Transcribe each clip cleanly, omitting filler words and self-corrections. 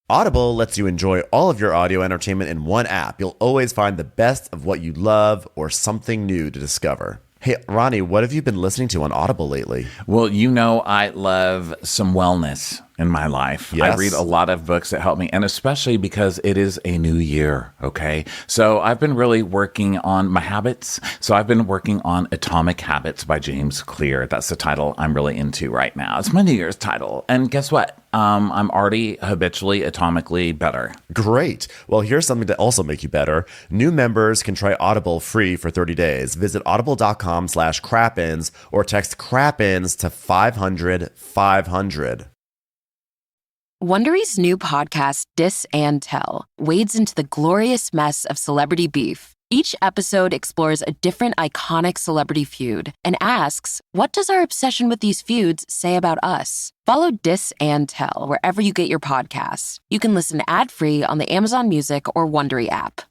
Audible lets you enjoy all of your audio entertainment in one app. You'll always find the best of what you love or something new to discover. Hey, Ronnie, what have you been listening to on Audible lately? Well, you know I love some wellness in my life. Yes. I read a lot of books that help me, and especially because it is a new year, okay? So I've been really working on my habits. So I've been working on Atomic Habits by James Clear. That's the title I'm really into right now. It's my New Year's title. And guess what? I'm already habitually, atomically better. Great. Well, here's something to also make you better. New members can try Audible free for 30 days. Visit audible.com/crappins or text crappins to 500-500. Wondery's new podcast, Dis and Tell, wades into the glorious mess of celebrity beef. Each episode explores a different iconic celebrity feud and asks, what does our obsession with these feuds say about us? Follow Dis and Tell wherever you get your podcasts. You can listen ad-free on the Amazon Music or Wondery app.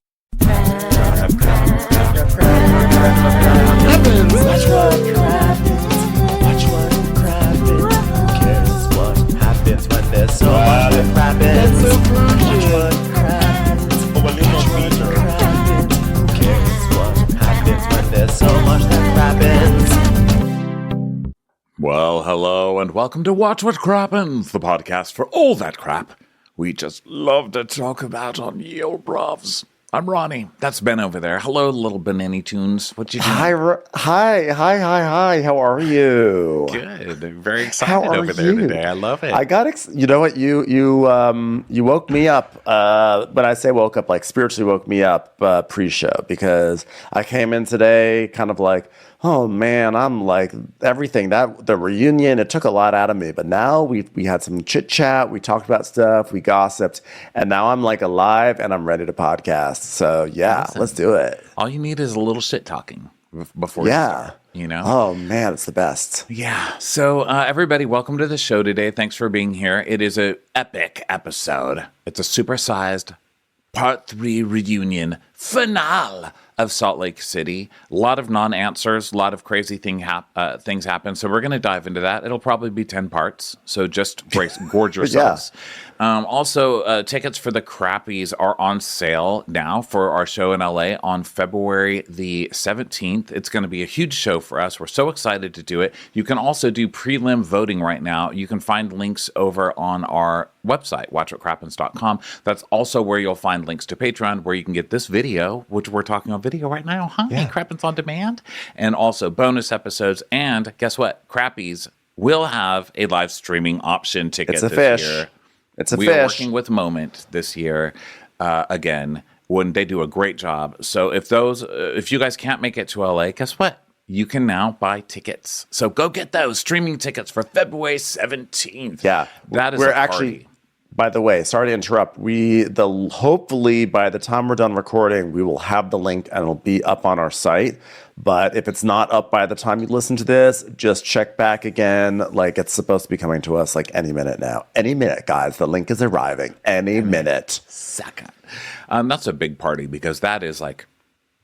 There's so much that happens. Watch what happens. Who cares what happens when there's so much that happens? Well, hello, and welcome to Watch What Crappens, the podcast for all that crap we just love to talk about on Ye Olde Brovs. I'm Ronnie. That's Ben over there. Hello, little Benini Tunes. What you doing? Hi. How are you? Good. I'm very excited over there today. I love it. You know what? You woke me up. When I say woke up, like spiritually woke me up pre-show, because I came in today kind of like, oh man, I'm like everything that the reunion, it took a lot out of me. But now we had some chit chat, we talked about stuff, we gossiped, and now I'm like alive and I'm ready to podcast. So yeah, Awesome. Let's do it. All you need is a little shit talking before you start, you know? Oh man, it's the best. Yeah. So everybody, welcome to the show today. Thanks for being here. It is an epic episode. It's a supersized Part 3 reunion finale of Salt Lake City. A lot of non-answers, a lot of crazy things happen. So we're going to dive into that. It'll probably be 10 parts. So just gorge yourselves. Also, tickets for the Crappies are on sale now for our show in LA on February the 17th. It's going to be a huge show for us. We're so excited to do it. You can also do prelim voting right now. You can find links over on our website, watchwhatcrappens.com. That's also where you'll find links to Patreon, where you can get this video, which we're talking on video right now. Hi, Crappens on Demand. And also bonus episodes. And guess what? Crappies will have a live streaming option ticket this year. We are working with Moment this year again, when they do a great job. So if you guys can't make it to LA, guess what? You can now buy tickets. So go get those streaming tickets for February 17th. Yeah. That is We're a party. actually, by the way, sorry to interrupt. Hopefully by the time we're done recording, we will have the link and it'll be up on our site. But if it's not up by the time you listen to this, just check back again. Like, it's supposed to be coming to us like any minute now. Any minute, guys. The link is arriving. Any minute. Second. That's a big party, because that is like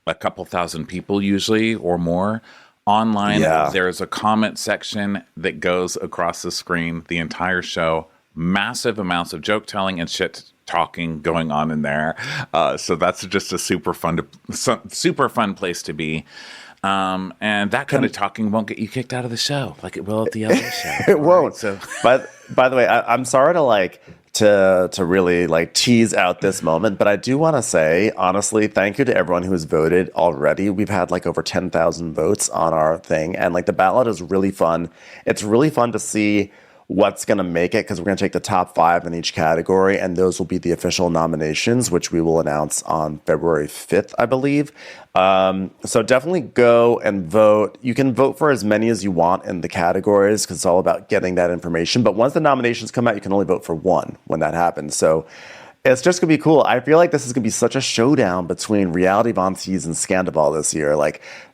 a couple thousand people usually or more. Online, there's a comment section that goes across the screen the entire show. Massive amounts of joke telling and shit talking going on in there. So that's just a super fun place to be. And that kind of talking won't get you kicked out of the show like it will at the other show. It won't. So, but by the way, I'm sorry to really tease out this moment, but I do want to say, honestly, thank you to everyone who has voted already. We've had over 10,000 votes on our thing, and the ballot is really fun. It's really fun to see what's going to make it, because we're going to take the top 5 in each category, and those will be the official nominations, which we will announce on February 5th, I believe. So definitely go and vote. You can vote for as many as you want in the categories, because it's all about getting that information. But once the nominations come out, you can only vote for one when that happens. So it's just going to be cool. I feel like this is going to be such a showdown between Reality Von Tease and Scandival this year.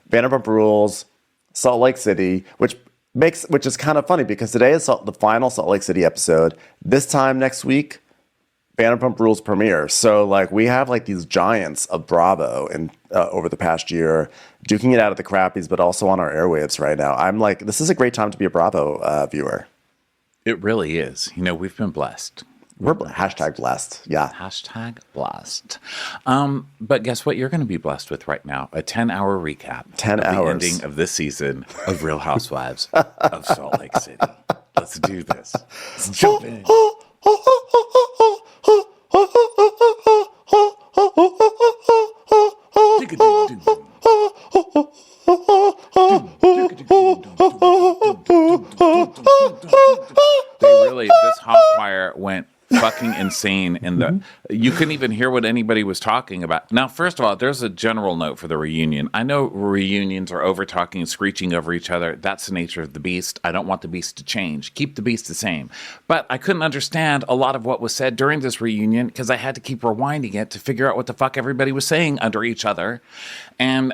Vanderpump Rules, Salt Lake City, which is kind of funny, because today is the final Salt Lake City episode. This time next week, Vanderpump Rules premiere. So we have these giants of Bravo and over the past year duking it out at the Crappies, but also on our airwaves right now. I'm this is a great time to be a Bravo viewer. it really is. We've been blessed. We're hashtag blessed. Yeah. Hashtag blessed. But guess what you're going to be blessed with right now? A 10-hour recap 10 of hours. the ending of this season of Real Housewives of Salt Lake City. Let's do this. Let's jump in. This hot choir went fucking insane in the you couldn't even hear what anybody was talking about. Now, first of all, there's a general note for the reunion. I know reunions are over talking and screeching over each other. That's the nature of the beast. I don't want the beast to change. Keep the beast the same. But I couldn't understand a lot of what was said during this reunion because I had to keep rewinding it to figure out what the fuck everybody was saying under each other. And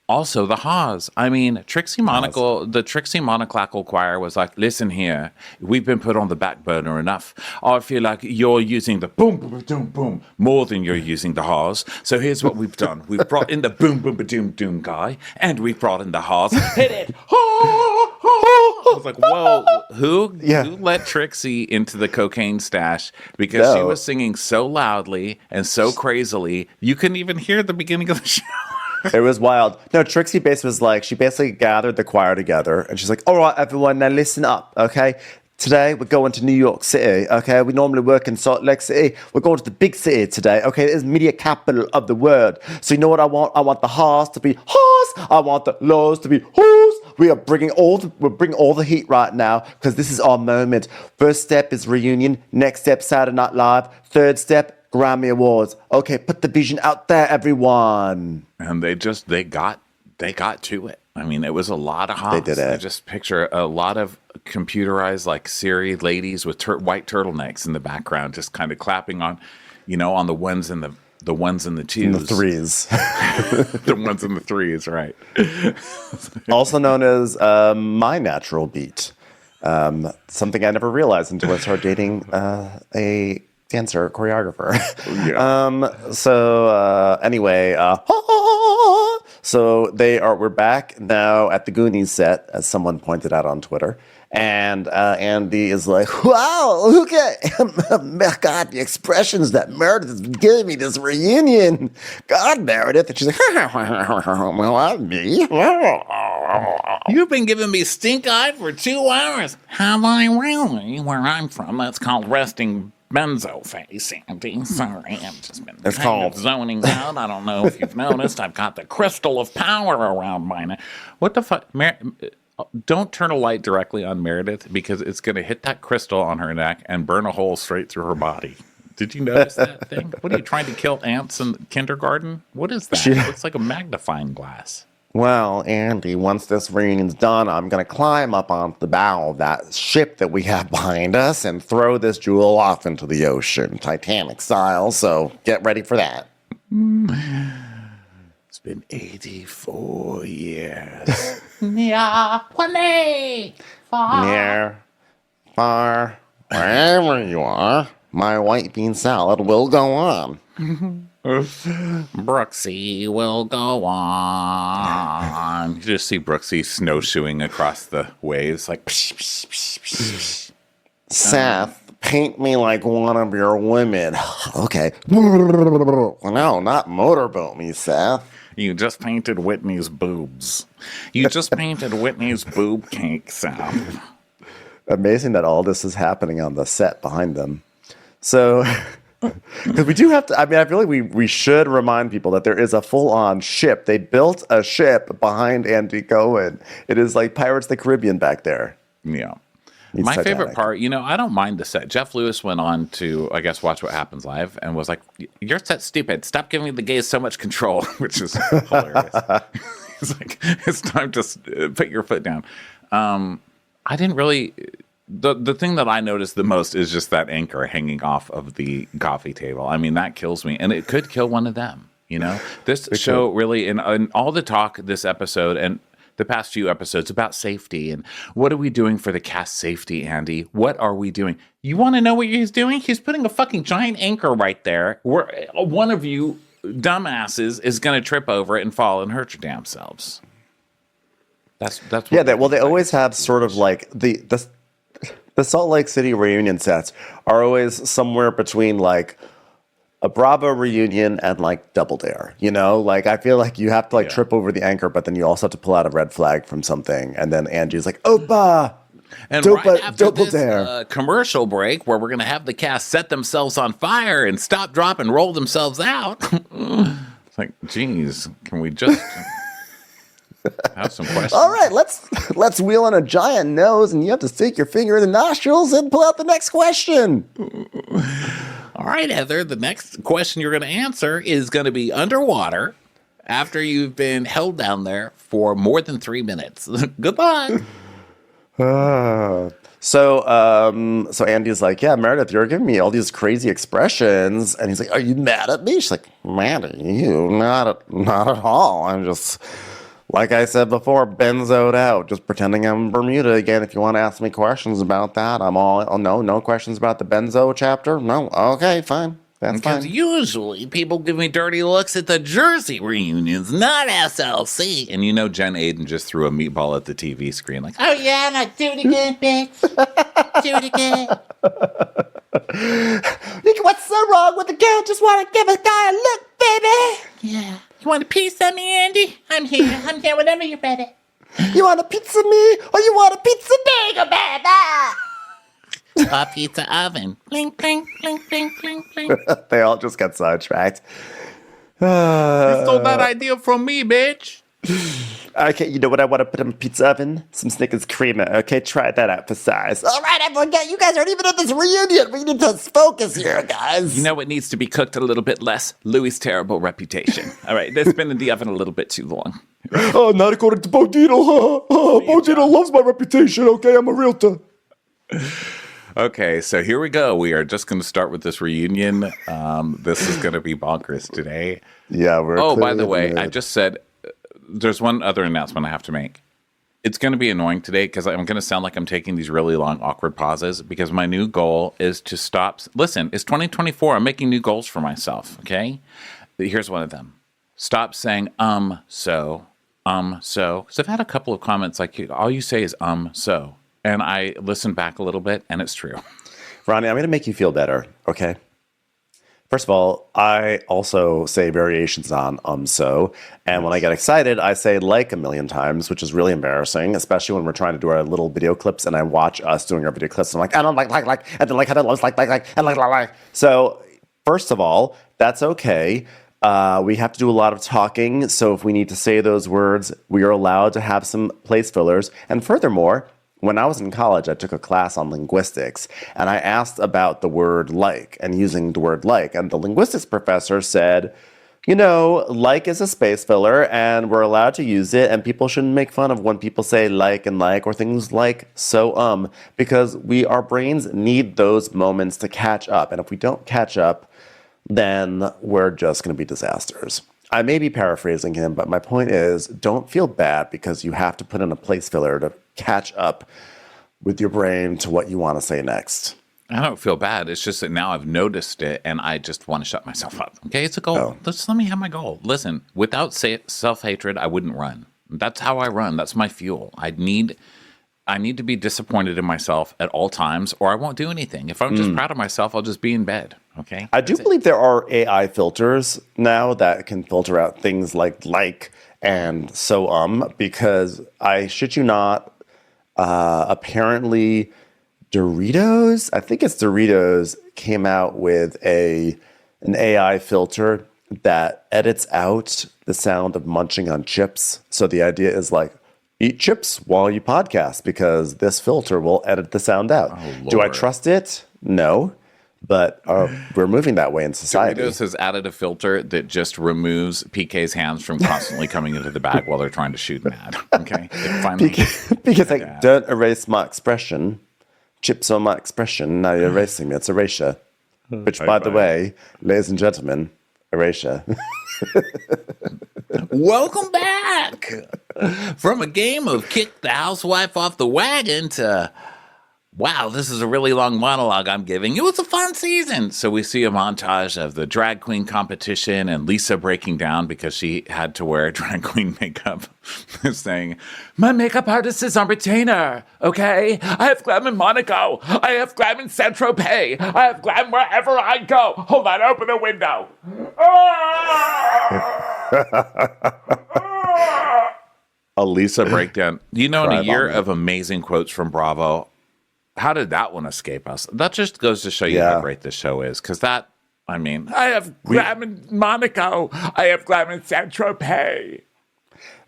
also, the Haws. I mean, the Trixie Monoclackle choir was like, listen here, we've been put on the back burner enough. I feel like you're using the boom, boom, boom, boom more than you're using the Haws. So here's what we've done. We've brought in the boom, boom, doom, doom guy, and we've brought in the Haws. Hit it! I was like, whoa, who let Trixie into the cocaine stash? Because she was singing so loudly and so crazily, you couldn't even hear the beginning of the show. It was wild. No, Trixie was like, she basically gathered the choir together and she's like, all right, everyone, now listen up, okay? Today, we're going to New York City, okay? We normally work in Salt Lake City. We're going to the big city today, okay? It is media capital of the world. So you know what I want? I want the Haws to be Haws. I want the Lows to be Who's. We're bringing all the heat right now because this is our moment. First step is reunion. Next step, Saturday Night Live. Third step, Grammy Awards. Okay, put the vision out there, everyone. And they got to it. I mean, it was a lot of hops. They did it. I just picture a lot of computerized, like Siri ladies with white turtlenecks in the background, just kind of clapping on, on the ones and the ones and the twos, and the threes, the ones and the threes, right? Also known as my natural beat. Something I never realized until I started dating a dancer choreographer. Anyway, so we're back now at the Goonies set, as someone pointed out on Twitter. And Andy is like, wow, look at, God, the expressions that Meredith has been giving me this reunion. God, Meredith. And she's like, well, me. You've been giving me stink eye for 2 hours. Have I really? Where I'm from, that's called resting benzo face, Andy. Sorry, I've just been zoning out. I don't know if you've noticed. I've got the crystal of power around my neck. What the fuck? Don't turn a light directly on Meredith because it's going to hit that crystal on her neck and burn a hole straight through her body. Did you notice that thing? What are you trying to kill ants in kindergarten? What is that? It looks like a magnifying glass. Well, Andy, once this reunion's done, I'm going to climb up onto the bow of that ship that we have behind us and throw this jewel off into the ocean, Titanic style, so get ready for that. It's been 84 years. Near, far, wherever you are, my white bean salad will go on. Brooksy will go on. You just see Brooksy snowshoeing across the waves like psh, psh, psh, psh. Seth, paint me like one of your women. Okay. No, not motorboat me, Seth. You just painted Whitney's boobs. You just painted Whitney's boob cake, Seth. Amazing that all this is happening on the set behind them. So, because we do have to, I feel like we should remind people that there is a full-on ship. They built a ship behind Andy Cohen. It is like Pirates of the Caribbean back there. Yeah. My favorite part, I don't mind the set. Jeff Lewis went on to, I guess, Watch What Happens Live and was like, your set's stupid. Stop giving the gays so much control, which is hilarious. He's like, it's time to put your foot down. I didn't really... The thing that I noticed the most is just that anchor hanging off of the coffee table. I mean, that kills me. And it could kill one of them, This show really, in all the talk this episode and the past few episodes about safety and what are we doing for the cast safety, Andy? What are we doing? You want to know what he's doing? He's putting a fucking giant anchor right there where one of you dumbasses is going to trip over it and fall and hurt your damn selves. That's what they always have sort of like the The Salt Lake City reunion sets are always somewhere between like a Bravo reunion and like Double Dare, you know? Like I feel like you have to like trip over the anchor, but then you also have to pull out a red flag from something. And then Angie's like, Opa! And Double, right after Double this Dare. Commercial break, where we're going to have the cast set themselves on fire and stop, drop, and roll themselves out. It's like, geez, can we just have some questions? All right, let's wheel on a giant nose, and you have to stick your finger in the nostrils and pull out the next question. All right, Heather, the next question you're going to answer is going to be underwater after you've been held down there for more than 3 minutes. Goodbye. So Andy's like, yeah, Meredith, you're giving me all these crazy expressions. And he's like, are you mad at me? She's like, mad at you? Not at all. I'm just, like I said before, benzoed out, just pretending I'm Bermuda again. If you want to ask me questions about that, no questions about the benzo chapter? No? Okay, fine. That's Because fine. usually people give me dirty looks at the Jersey reunions, not SLC. And you know Jen Aiden just threw a meatball at the TV screen like, oh yeah, I'm like, do it again, bitch. Do it again. What's so wrong with the girl? Just want to give a guy a look, baby. Yeah. You want a piece of me, Andy? I'm here whenever you're ready. You want a pizza me or you want a pizza bagel, baby? A pizza oven. Blink, blink, blink, blink, blink, blink. They all just got sidetracked. You stole that idea from me, bitch. Okay, you know what I want to put in a pizza oven? Some Snickers creamer. Okay, try that out for size. All right, everyone, you guys aren't even at this reunion. We need to focus here, guys. You know what needs to be cooked a little bit less? Louis' terrible reputation. All right, that's been in the oven a little bit too long. Oh, not according to Bo Dietl. Bo Dietl loves my reputation, okay? I'm a realtor. Okay, so here we go. We are just going to start with this reunion. This is going to be bonkers today. Yeah, we're Oh, by the way, I just said there's one other announcement I have to make. It's going to be annoying today because I'm going to sound like I'm taking these really long, awkward pauses because my new goal is to stop. Listen, it's 2024. I'm making new goals for myself, okay? Here's one of them. Stop saying, so. Because I've had a couple of comments like, all you say is, so. And I listened back a little bit, and it's true. Ronnie, I'm going to make you feel better, okay? First of all, I also say variations on so. And when I get excited, I say like a million times, which is really embarrassing, especially when we're trying to do our little video clips and I watch us doing our video clips. And I'm like, I don't like, and then like, I don't like, and like. So, first of all, that's okay. We have to do a lot of talking. So if we need to say those words, we are allowed to have some place fillers. And furthermore, when I was in college, I took a class on linguistics, and I asked about the word like and using the word like. And the linguistics professor said, you know, like is a space filler, and we're allowed to use it, and people shouldn't make fun of when people say like and like, or things like so, because our brains need those moments to catch up. And if we don't catch up, then we're just going to be disasters. I may be paraphrasing him, but my point is, don't feel bad because you have to put in a place filler to catch up with your brain to what you want to say next. I don't feel bad. It's just that now I've noticed it, and I just want to shut myself up. Okay, it's a goal. Oh. Let me have my goal. Listen, without self-hatred, I wouldn't run. That's how I run. That's my fuel. I need to be disappointed in myself at all times, or I won't do anything. If I'm just proud of myself, I'll just be in bed. Okay. I do believe there are AI filters now that can filter out things like and so because I shit you not, apparently Doritos, I think it's Doritos, came out with an AI filter that edits out the sound of munching on chips. So the idea is like, eat chips while you podcast because this filter will edit the sound out. Oh, do I Lord. trust it? No. But we're moving that way in society. Doritos has added a filter that just removes PK's hands from constantly coming into the bag while they're trying to shoot mad. Okay? Because like, don't erase my expression. Chips on my expression. Now you're erasing me. It's erasure. Which, by the way, ladies and gentlemen, erasure. Welcome back from a game of kick the housewife off the wagon to wow, this is a really long monologue I'm giving. It was a fun season. So we see a montage of the drag queen competition and Lisa breaking down because she had to wear drag queen makeup, saying, my makeup artist is on retainer, okay? I have glam in Monaco. I have glam in Saint-Tropez. I have glam wherever I go. Hold on, open the window. A Lisa breakdown. You know, in a year of amazing quotes from Bravo, how did that one escape us? That just goes to show you how great this show is. Because that, I mean, I have glam in Monaco. I have glam in Saint-Tropez.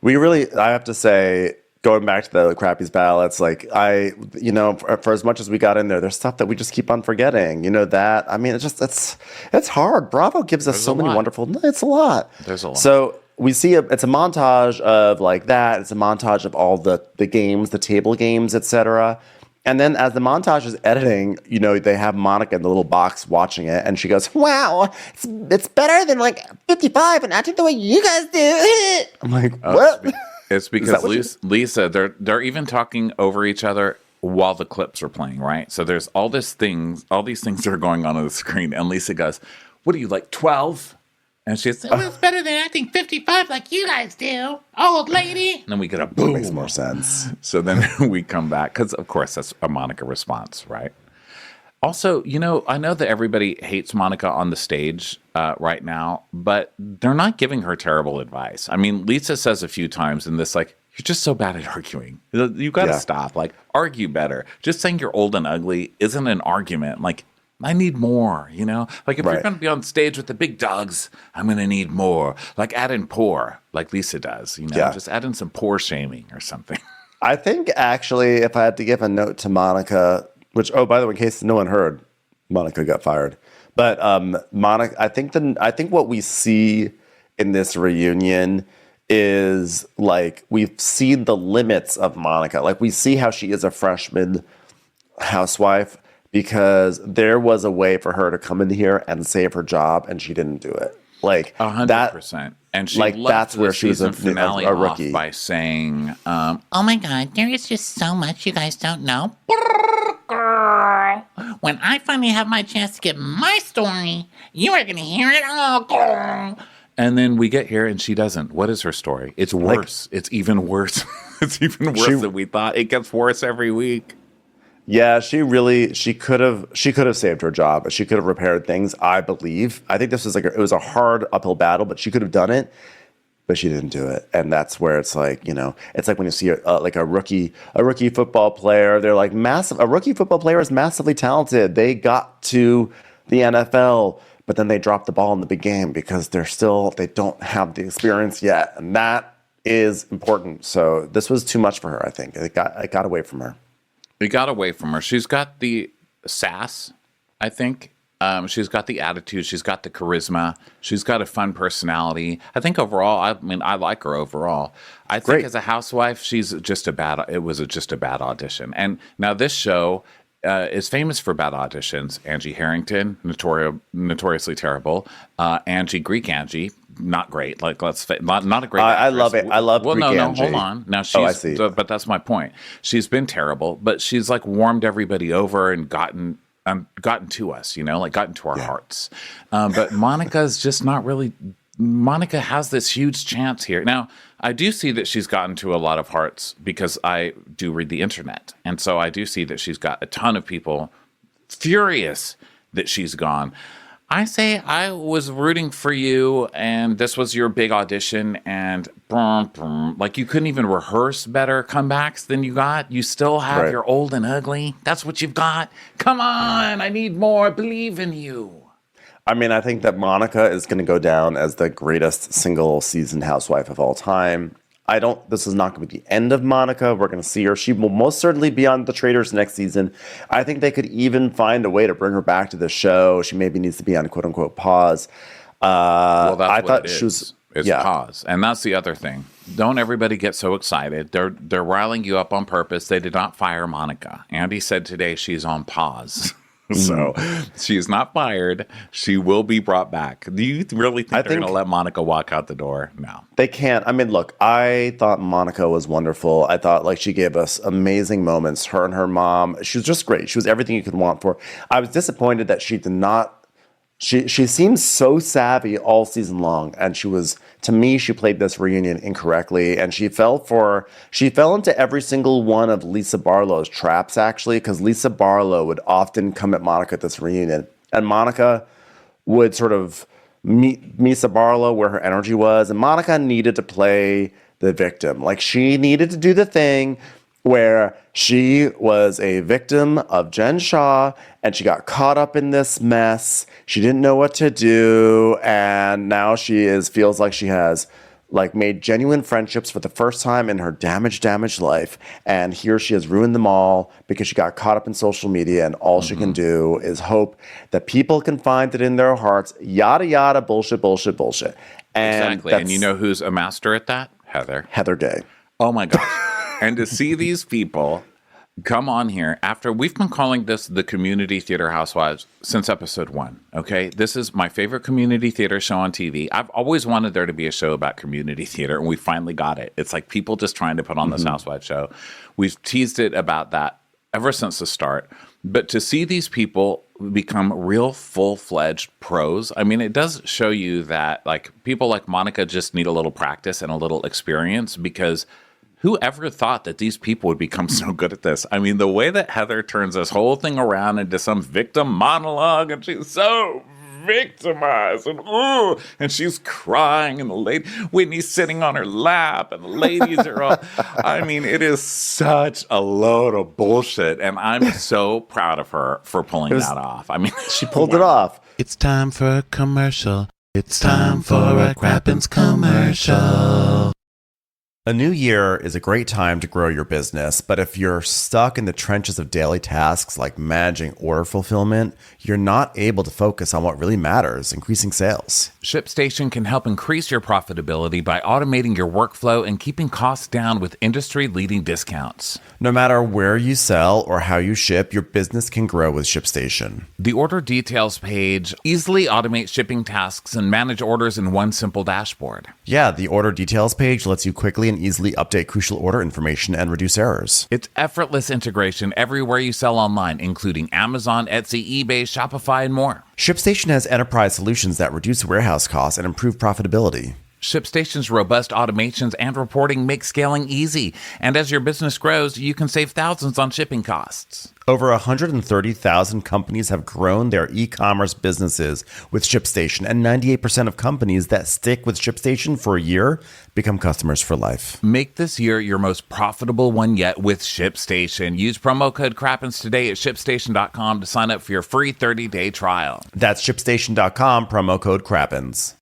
I have to say, going back to the Crappies ballots, like for as much as we got in there, there's stuff that we just keep on forgetting. You know that? I mean, it's hard. Bravo gives us so many wonderful, it's a lot. There's a lot. So we see it's a montage of like that. It's a montage of all the games, the table games, etc. And then as the montage is editing, they have Monica in the little box watching it, and she goes, wow, it's better than like 55 and acting the way you guys do. I'm like, what? It's because Lisa, they're even talking over each other while the clips are playing, right? So there's all these things that are going on the screen, and Lisa goes, what are you, like 12? And she says, well, it's better than acting 55 like you guys do, old lady. And then we get a boom. That makes more sense. So then we come back, because, of course, that's a Monica response, right? Also, I know that everybody hates Monica on the stage right now, but they're not giving her terrible advice. I mean, Lisa says a few times in this, like, you're just so bad at arguing. You got to stop. Like, argue better. Just saying you're old and ugly isn't an argument. Like, I need more, Like, if you're going to be on stage with the big dogs, I'm going to need more. Like, add in poor, like Lisa does, Just add in some poor shaming or something. I think, actually, if I had to give a note to Monica, which, oh, by the way, in case no one heard, Monica got fired. But Monica, I think what we see in this reunion is, like, we've seen the limits of Monica. Like, we see how she is a freshman housewife, because there was a way for her to come in here and save her job, and she didn't do it. Like 100%. And she that's where she was a rookie by saying, "Oh my God, there is just so much you guys don't know." When I finally have my chance to get my story, you are going to hear it all. And then we get here and she doesn't. What is her story? It's worse. It's even worse. It's even worse than we thought. It gets worse every week. Yeah, she could have saved her job. She could have repaired things, I believe. I think this was it was a hard uphill battle, but she could have done it, but she didn't do it. And that's where it's like, it's like when you see a rookie football player, they're like massive. A rookie football player is massively talented. They got to the NFL, but then they dropped the ball in the big game because they don't have the experience yet. And that is important. So this was too much for her, I think. It got away from her. It got away from her. She's got the sass, I think. She's got the attitude. She's got the charisma. She's got a fun personality. I think overall, I like her overall. I think as a housewife, it was just a bad audition. And now this show is famous for bad auditions. Angie Harrington, notoriously terrible. Greek Angie, not great. Like, not a great actress. I love it. I love Greek Angie. Hold on. Now I see. But that's my point. She's been terrible, but she's like warmed everybody over and gotten to us, gotten to our hearts. But Monica's just not really. Monica has this huge chance here. Now, I do see that she's gotten to a lot of hearts because I do read the internet. And so I do see that she's got a ton of people furious that she's gone. I say I was rooting for you, and this was your big audition, and like you couldn't even rehearse better comebacks than you got. You still have your old and ugly. That's what you've got. Come on, I need more. Believe in you. I mean, I think that Monica is going to go down as the greatest single season housewife of all time. This is not going to be the end of Monica. We're going to see her. She will most certainly be on The Traitors next season. I think they could even find a way to bring her back to the show. She maybe needs to be on quote unquote pause. Well, that's what it is. It's pause. And that's the other thing. Don't everybody get so excited. They're riling you up on purpose. They did not fire Monica. Andy said today she's on pause. So she's not fired. She will be brought back. Do you really think they're going to let Monica walk out the door? No. They can't. I mean, look, I thought Monica was wonderful. I thought like she gave us amazing moments. Her and her mom, she was just great. She was everything you could want for. I was disappointed that she did not. She seems so savvy all season long, and to me, she played this reunion incorrectly, and she fell into every single one of Lisa Barlow's traps, actually, because Lisa Barlow would often come at Monica at this reunion, and Monica would sort of meet Lisa Barlow where her energy was, and Monica needed to play the victim. Like, she needed to do the thing where she was a victim of Jen Shah and she got caught up in this mess. She didn't know what to do, and now feels like she has like made genuine friendships for the first time in her damaged life, and here she has ruined them all because she got caught up in social media, and all she can do is hope that people can find it in their hearts. Yada yada, bullshit. And exactly. And you know who's a master at that? Heather Gay. Oh my gosh. And to see these people come on here after we've been calling this the Community Theater Housewives since episode 1. Okay. This is my favorite community theater show on TV. I've always wanted there to be a show about community theater, and we finally got it. It's like people just trying to put on this Housewives show. We've teased it about that ever since the start. But to see these people become real full-fledged pros, I mean, it does show you that like people like Monica just need a little practice and a little experience, because whoever thought that these people would become so good at this? I mean, the way that Heather turns this whole thing around into some victim monologue, and she's so victimized, and she's crying, and the lady Whitney's sitting on her lap, and the ladies are all. I mean, it is such a load of bullshit, and I'm so proud of her for pulling that off. I mean, she pulled it off. It's time for a commercial. It's time for a Crappies commercial. A new year is a great time to grow your business, but if you're stuck in the trenches of daily tasks like managing order fulfillment, you're not able to focus on what really matters, increasing sales. ShipStation can help increase your profitability by automating your workflow and keeping costs down with industry-leading discounts. No matter where you sell or how you ship, your business can grow with ShipStation. The order details page easily automates shipping tasks and manage orders in one simple dashboard. Yeah, the order details page lets you quickly and easily update crucial order information and reduce errors. It's effortless integration everywhere you sell online, including Amazon, Etsy, eBay, Shopify, and more. ShipStation has enterprise solutions that reduce warehouse costs and improve profitability. ShipStation's robust automations and reporting make scaling easy. And as your business grows, you can save thousands on shipping costs. Over 130,000 companies have grown their e-commerce businesses with ShipStation, and 98% of companies that stick with ShipStation for a year become customers for life. Make this year your most profitable one yet with ShipStation. Use promo code Crappies today at ShipStation.com to sign up for your free 30-day trial. That's ShipStation.com, promo code Crappies.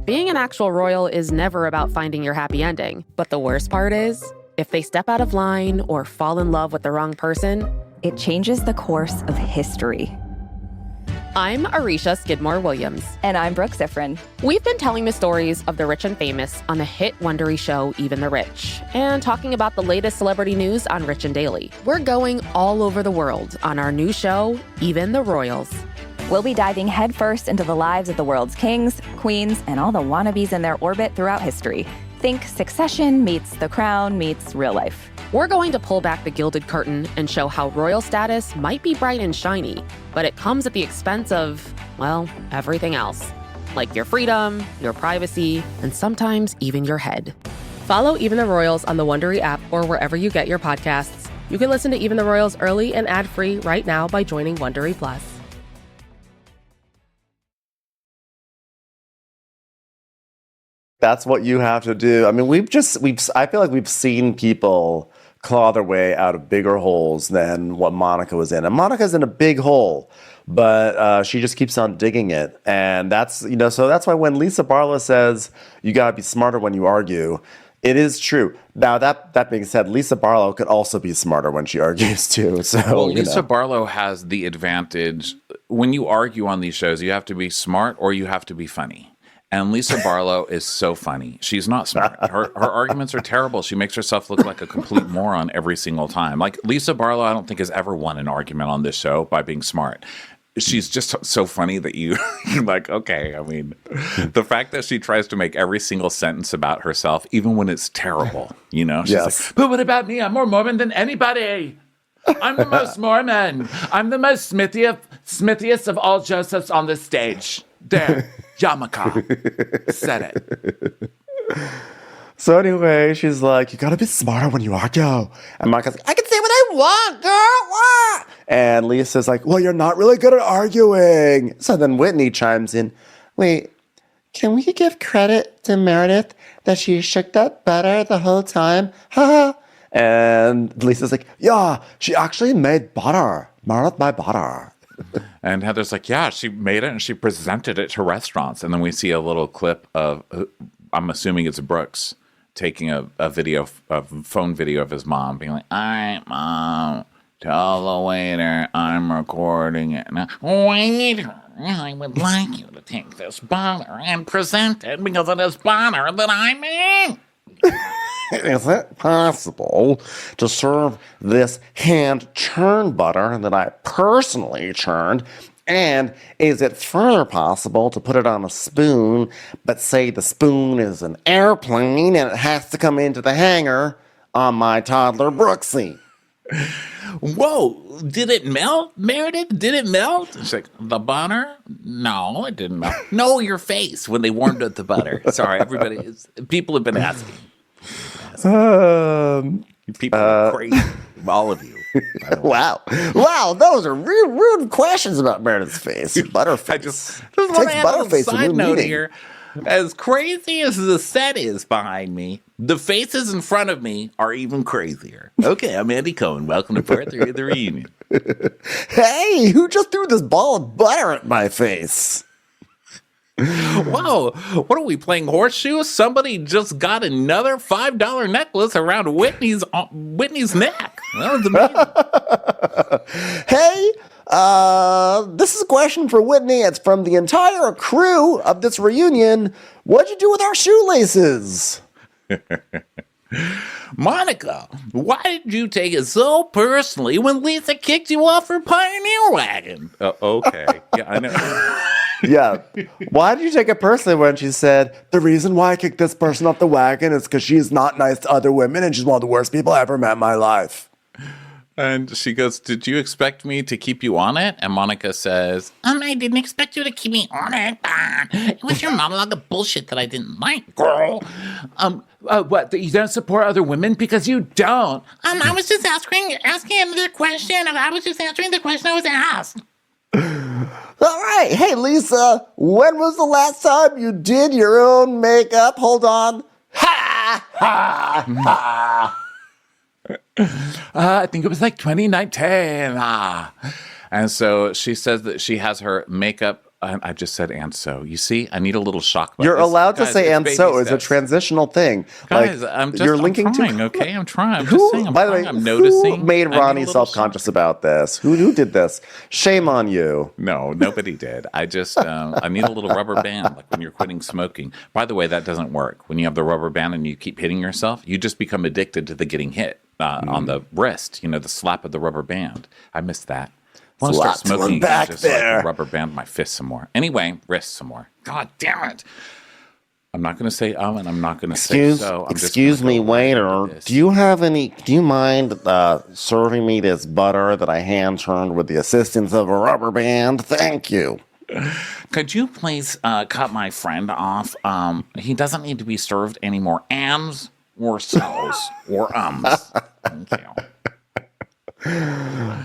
Being an actual royal is never about finding your happy ending. But the worst part is, if they step out of line or fall in love with the wrong person, it changes the course of history. I'm Arisha Skidmore-Williams. And I'm Brooke Ziffrin. We've been telling the stories of the rich and famous on the hit Wondery show Even the Rich, and talking about the latest celebrity news on Rich and Daily. We're going all over the world on our new show, Even the Royals. We'll be diving headfirst into the lives of the world's kings, queens, and all the wannabes in their orbit throughout history. Think Succession meets The Crown meets real life. We're going to pull back the gilded curtain and show how royal status might be bright and shiny, but it comes at the expense of, well, everything else. Like your freedom, your privacy, and sometimes even your head. Follow Even the Royals on the Wondery app or wherever you get your podcasts. You can listen to Even the Royals early and ad-free right now by joining Wondery Plus. That's what you have to do. I mean, I feel like we've seen people claw their way out of bigger holes than what Monica was in. And Monica's in a big hole, but she just keeps on digging it. And that's, so that's why when Lisa Barlow says you got to be smarter when you argue, it is true. Now, that being said, Lisa Barlow could also be smarter when she argues too. So, well, Lisa Barlow has the advantage. When you argue on these shows, you have to be smart or you have to be funny. And Lisa Barlow is so funny. She's not smart. Her arguments are terrible. She makes herself look like a complete moron every single time. Like Lisa Barlow, I don't think has ever won an argument on this show by being smart. She's just so funny that you're like, okay. I mean, the fact that she tries to make every single sentence about herself, even when it's terrible, you know? She's like, but what about me? I'm more Mormon than anybody. I'm the most Mormon. I'm the most smithiest of all Josephs on this stage. There, Yamaka said it. So anyway, she's like, you gotta be smarter when you argue. And Monica's like, I can say what I want, girl. What? And Lisa's like, well, you're not really good at arguing. So then Whitney chimes in, wait, can we give credit to Meredith that she shook that butter the whole time? Ha. And Lisa's like, yeah, she actually made butter. Meredith made butter. And Heather's like, yeah, she made it and she presented it to restaurants. And then we see a little clip of, I'm assuming it's Brooks, taking a phone video of his mom, being like, all right, Mom, tell the waiter I'm recording it. Now, Waiter, I would like you to take this butter and present it because it is butter that I made. Is it possible to serve this hand-churned butter that I personally churned? And is it further possible to put it on a spoon, but say the spoon is an airplane and it has to come into the hangar on my toddler Brooksy? Whoa, did it melt, Meredith? Did it melt? She's like, the butter? No, it didn't melt. No, your face when they warmed up the butter. Sorry, people have been asking. People are crazy. All of you. Wow, those are rude questions about Meredith's face. Butterface. I just want to add a side note here. As crazy as the set is behind me, the faces in front of me are even crazier. Okay, I'm Andy Cohen. Welcome to part 3 of the reunion. Hey, who just threw this ball of butter at my face? Whoa, what are we playing horseshoes? Somebody just got another $5 necklace around Whitney's neck. That was amazing. Hey, this is a question for Whitney. It's from the entire crew of this reunion. What'd you do with our shoelaces? Monica, why did you take it so personally when Lisa kicked you off her Pioneer wagon? Okay. Yeah, I know. Yeah. Why did you take it personally when she said, the reason why I kicked this person off the wagon is because she's not nice to other women and she's one of the worst people I ever met in my life? And she goes, did you expect me to keep you on it? And Monica says, I didn't expect you to keep me on it, but it was your monologue of bullshit that I didn't like, girl. What, that you don't support other women? Because you don't. I was just asking another question. I was just answering the question I was asked. All right. Hey, Lisa, when was the last time you did your own makeup? Hold on. Ha! Ha! Ha! I think it was like 2019. And so she says that she has her makeup. I just said and so. You see, I need a little shock. You're allowed to say and so. It's a transitional thing. Guys, like, I'm linking trying, to. Okay, I'm trying. I'm just saying. By the way, I'm noticing. Who made Ronnie self-conscious about this? Who did this? Shame on you. No, nobody did. I just I need a little rubber band, like when you're quitting smoking. By the way, that doesn't work. When you have the rubber band and you keep hitting yourself, you just become addicted to the getting hit on the wrist. You know, the slap of the rubber band. I missed that. I want to start smoking back just there. Like rubber band my fist some more. Anyway, wrist some more. God damn it. I'm not going to say and I'm not going to say so. Excuse me, waiter. Do you mind serving me this butter that I hand turned with the assistance of a rubber band? Thank you. Could you please cut my friend off? He doesn't need to be served any more ams or so's or ums. Thank you.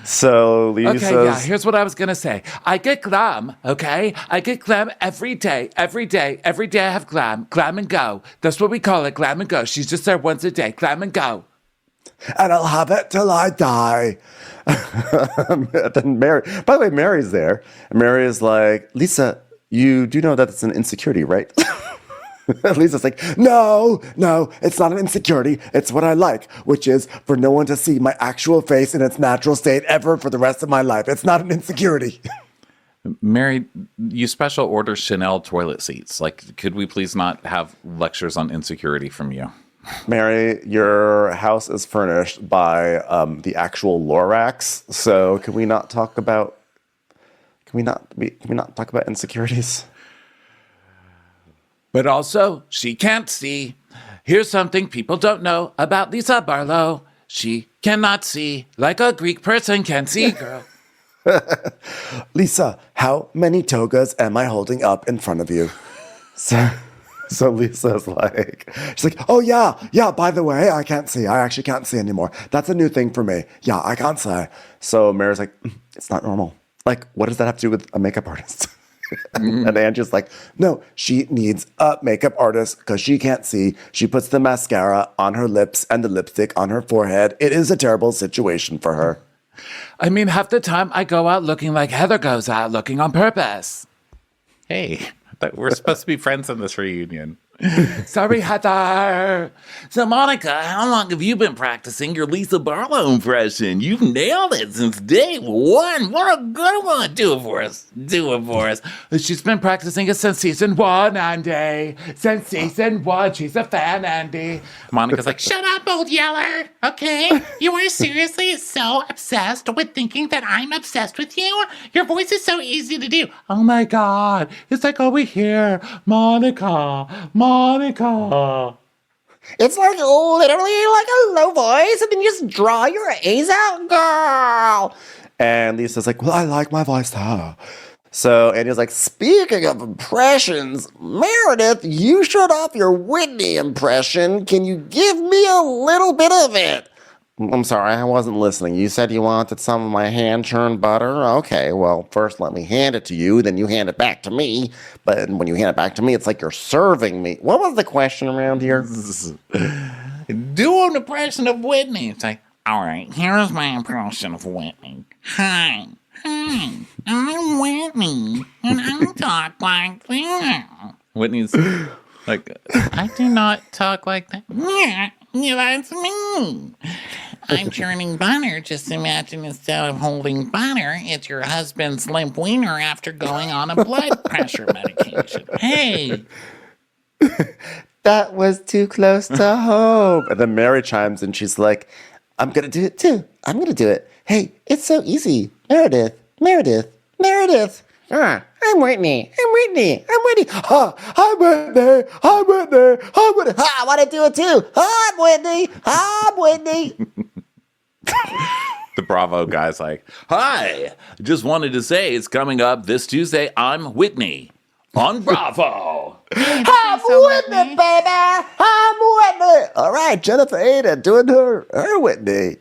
So Lisa says... Okay, yeah, here's what I was going to say. I get glam, okay? I get glam every day. Every day I have glam. Glam and go. That's what we call it, glam and go. She's just there once a day. Glam and go. And I'll have it till I die. Then Mary... By the way, Mary's there. And Mary is like, Lisa, you do know that it's an insecurity, right? Lisa's like, no, it's not an insecurity. It's what I like, which is for no one to see my actual face in its natural state ever for the rest of my life. It's not an insecurity. Mary, you special order Chanel toilet seats. Like, could we please not have lectures on insecurity from you? Mary, your house is furnished by the actual Lorax. So can we not talk about insecurities? But also, she can't see. Here's something people don't know about Lisa Barlow. She cannot see like a Greek person can see, girl. Lisa, how many togas am I holding up in front of you? So Lisa's like, she's like, oh yeah, by the way, I can't see. I actually can't see anymore. That's a new thing for me. Yeah, I can't see. So Mary's like, it's not normal. Like, what does that have to do with a makeup artist? And Angie's like, no, she needs a makeup artist because she can't see. She puts the mascara on her lips and the lipstick on her forehead. It is a terrible situation for her. I mean, half the time I go out looking like Heather goes out looking on purpose. Hey, we're supposed to be friends in this reunion. Sorry, Heather. So, Monica, how long have you been practicing your Lisa Barlow impression? You've nailed it since day one. What a good one. Do it for us. She's been practicing it since season 1, Andy. Since season 1, she's a fan, Andy. Monica's like, Shut up, old yeller. Okay? You are seriously so obsessed with thinking that I'm obsessed with you? Your voice is so easy to do. oh my God, it's like all we hear. Monica. It's like literally like a low voice, and then you just draw your A's out, girl. And Lisa's like, well, I like my voice too. So Andy's like, speaking of impressions, Meredith, you showed off your Whitney impression. Can you give me a little bit of it? I'm sorry, I wasn't listening. You said you wanted some of my hand-churned butter? Okay, well, first let me hand it to you, then you hand it back to me. But when you hand it back to me, it's like you're serving me. What was the question around here? Do an impression of Whitney. It's like, all right, here's my impression of Whitney. Hi, I'm Whitney, and I talk like that. Whitney's like, I do not talk like that. Yeah, that's me. I'm churning butter. Just imagine instead of holding butter, it's your husband's limp wiener after going on a blood pressure medication. Hey. That was too close to home. And then Mary chimes in. She's like, I'm going to do it too. I'm going to do it. Hey, it's so easy. Meredith. I'm Whitney. Ha, I'm Whitney. Ha, I want to do it too. I'm Whitney. the Bravo guy's like, hi, just wanted to say it's coming up this Tuesday. I'm Whitney on Bravo. I'm Whitney, baby. I'm Whitney. All right, Jennifer Aiden doing her Whitney.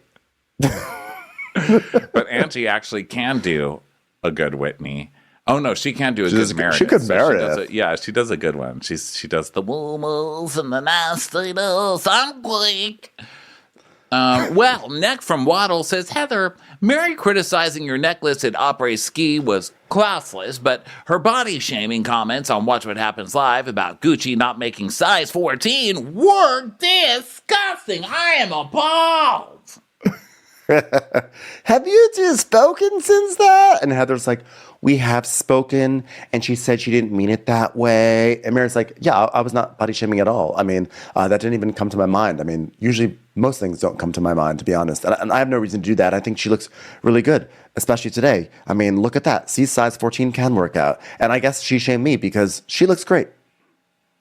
But Angie actually can do a good Whitney. Oh no, she can't do a good Meredith. She could Meredith. She does a good one. She does the Moomles and the nastiness. I'm quick. Well, Neck from Waddle says, Heather, Mary criticizing your necklace at Après Ski was classless, but her body-shaming comments on Watch What Happens Live about Gucci not making size 14 were disgusting. I am appalled. Have you two spoken since that? And Heather's like, we have spoken, and she said she didn't mean it that way. And Mary's like, yeah, I was not body shaming at all. I mean, that didn't even come to my mind. I mean, usually most things don't come to my mind, to be honest. And I have no reason to do that. I think she looks really good, especially today. I mean, look at that. See, size 14 can work out. And I guess she shamed me because she looks great.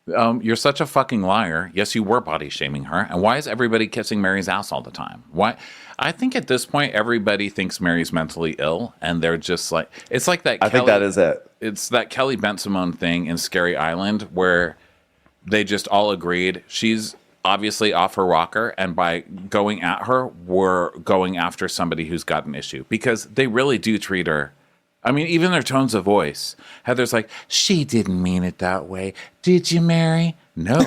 You're such a fucking liar. Yes, you were body shaming her. And why is everybody kissing Mary's ass all the time? Why? I think at this point, everybody thinks Mary's mentally ill, and they're just like, it's like that. I think that is it. It's that Kelly Ben-Simone thing in Scary Island where they just all agreed she's obviously off her rocker, and by going at her, we're going after somebody who's got an issue because they really do treat her. I mean, even their tones of voice. Heather's like, she didn't mean it that way. Did you, Mary? No,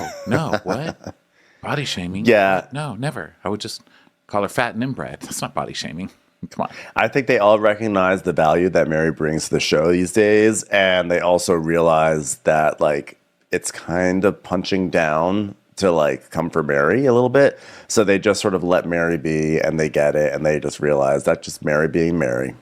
what? Body shaming? Yeah. No, never. I would just call her fat and inbred. That's not body shaming. Come on. I think they all recognize the value that Mary brings to the show these days. And they also realize that, like, it's kind of punching down to, like, come for Mary a little bit. So they just sort of let Mary be, and they get it. And they just realize that's just Mary being Mary.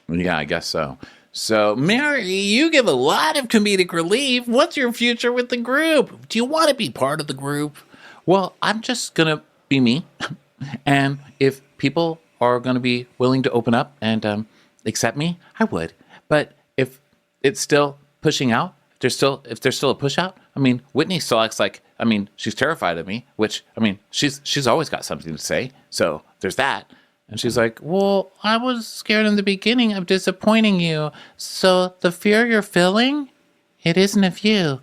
Yeah, I guess so. So, Mary, you give a lot of comedic relief. What's your future with the group? Do you want to be part of the group? Well, I'm just going to be me. And if people are going to be willing to open up and accept me, I would. But if it's still pushing out, if there's still a push out, I mean, Whitney still acts like, I mean, she's terrified of me, which, I mean, she's always got something to say. So there's that. And she's like, well, I was scared in the beginning of disappointing you. So the fear you're feeling, it isn't of you.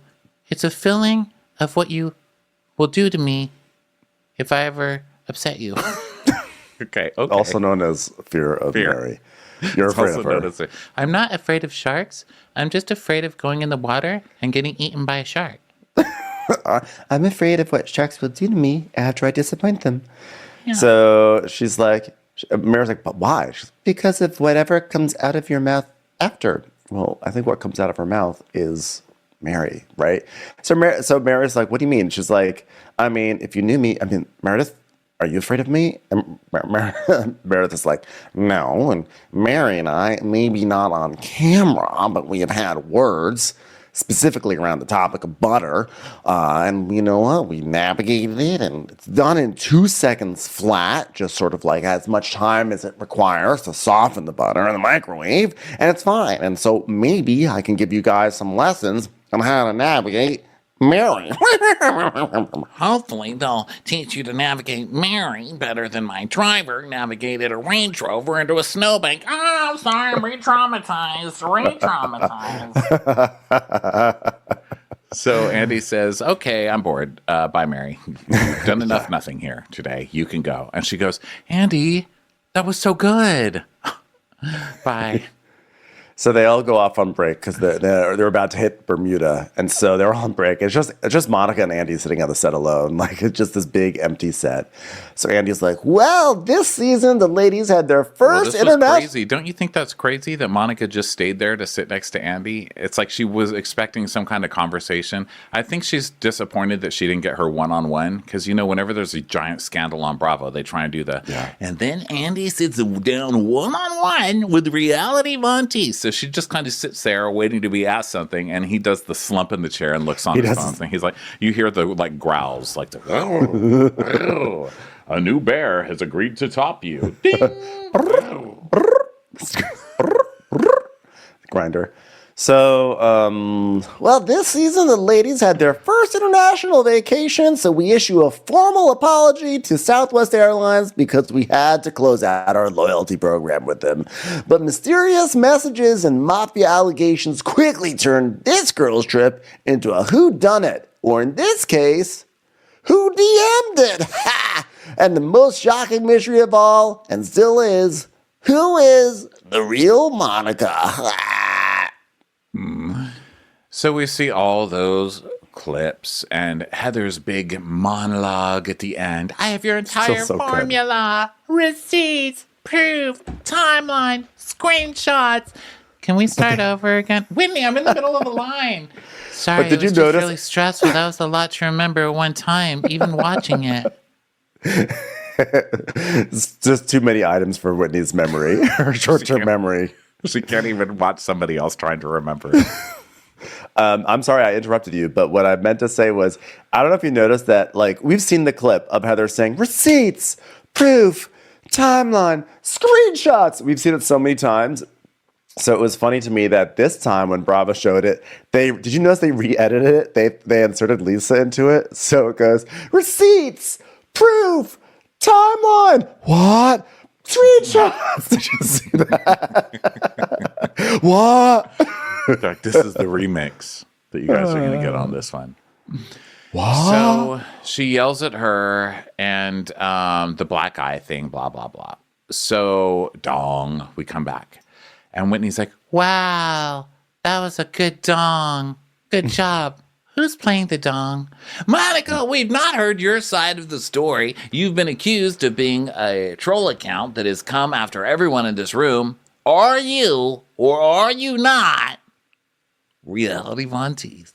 It's a feeling of what you will do to me if I ever upset you. Okay. Also known as fear of Mary. You're afraid of her. I'm not afraid of sharks. I'm just afraid of going in the water and getting eaten by a shark. I'm afraid of what sharks will do to me after I disappoint them. Yeah. So she's like, Mary's like, but why? She's, because of whatever comes out of your mouth after. Well, I think what comes out of her mouth is Mary, right? So Mary's like, what do you mean? She's like, I mean, if you knew me, I mean, Meredith, are you afraid of me? And Meredith is like, no. And Mary and I, maybe not on camera, but we have had words specifically around the topic of butter. And you know what? We navigated it, and it's done in 2 seconds flat, just sort of like as much time as it requires to soften the butter in the microwave, and it's fine. And so maybe I can give you guys some lessons on how to navigate Mary. Hopefully, they'll teach you to navigate Mary better than my driver navigated a Range Rover into a snowbank. Oh, I'm sorry, I'm re-traumatized. So Andy says, okay, I'm bored. Bye, Mary. You've done enough nothing here today. You can go. And she goes, Andy, that was so good. Bye. So they all go off on break because they're about to hit Bermuda, and so they're all on break. It's just Monica and Andy sitting on the set alone, like it's just this big empty set. So Andy's like, "Well, this season the ladies had their first international." Crazy. Don't you think that's crazy that Monica just stayed there to sit next to Andy? It's like she was expecting some kind of conversation. I think she's disappointed that she didn't get her one-on-one because whenever there's a giant scandal on Bravo, they try and do and then Andy sits down one-on-one with reality Monty. So she just kind of sits there waiting to be asked something, and he does the slump in the chair and looks on his phone thing. He's like, you hear the growls, like the, a new bear has agreed to top you. Ding. Grinder. So, well, this season the ladies had their first international vacation, so we issue a formal apology to Southwest Airlines because we had to close out our loyalty program with them. But mysterious messages and mafia allegations quickly turned this girls' trip into a whodunit, or in this case, who DM'd it? Ha! And the most shocking mystery of all, and still is, who is the real Monica? So we see all those clips and Heather's big monologue at the end. I have your entire formula, receipts, proof, timeline, screenshots. Can we start over again? Whitney, I'm in the middle of the line. Sorry, did you notice? Just really stressful. That was a lot to remember at one time, even watching it. It's just too many items for Whitney's memory, her short-term memory. She can't even watch somebody else trying to remember. I'm sorry I interrupted you, but what I meant to say was, I don't know if you noticed that, we've seen the clip of Heather saying receipts, proof, timeline, screenshots. We've seen it so many times. So it was funny to me that this time when Bravo showed it, did you notice they re-edited it? They inserted Lisa into it. So it goes, receipts, proof, timeline. What? Screenshots. Did you see that? What? In fact, this is the remix that you guys are going to get on this one. What? So she yells at her and the black eye thing, blah, blah, blah. So, dong, we come back. And Whitney's like, wow, that was a good dong. Good job. Who's playing the dong? Monica, we've not heard your side of the story. You've been accused of being a troll account that has come after everyone in this room. Are you, or are you not, Reality Von Tease?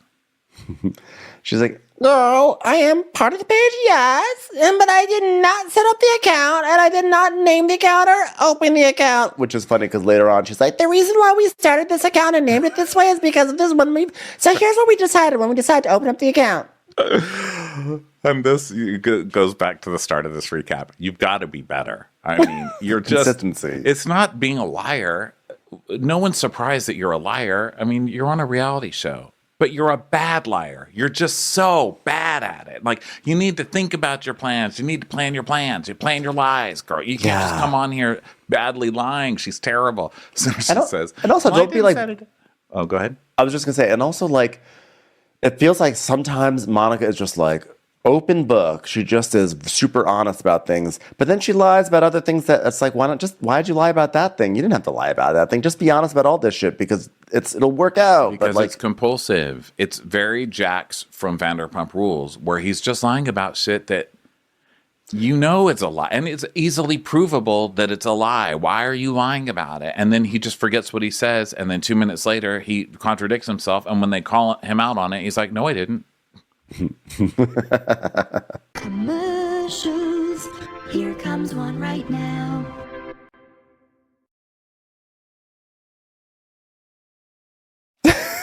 She's like, Girl, I am part of the page, yes, but I did not set up the account, and I did not name the account or open the account. which is funny because later on she's like, The reason why we started this account and named it this way is because of this one. So here's what we decided when we decided to open up the account. And this goes back to the start of this recap. You've got to be better. I mean, you're just Consistency. It's not being a liar. No one's surprised that you're a liar. I mean, you're on a reality show, but you're a bad liar. You're just so bad at it. Like, you need to think about your plans. You need to plan your plans. You plan your lies, girl. You can't just come on here badly lying. She's terrible. So she says. and also, "Well, I don't be didn't like- set it." Oh, go ahead. I was just gonna say, and also like, it feels like sometimes Monica is just like open book. She just is super honest about things, but then she lies about other things that it's like, why'd you lie about that thing? You didn't have to lie about that thing. Just be honest about all this shit because it'll work out. Because but like, it's compulsive. It's very Jax from Vanderpump Rules, where he's just lying about shit that you know it's a lie. And it's easily provable that it's a lie. Why are you lying about it? And then he just forgets what he says. And then 2 minutes later, he contradicts himself. And when they call him out on it, he's like, no, I didn't. Commercials. Here comes one right now.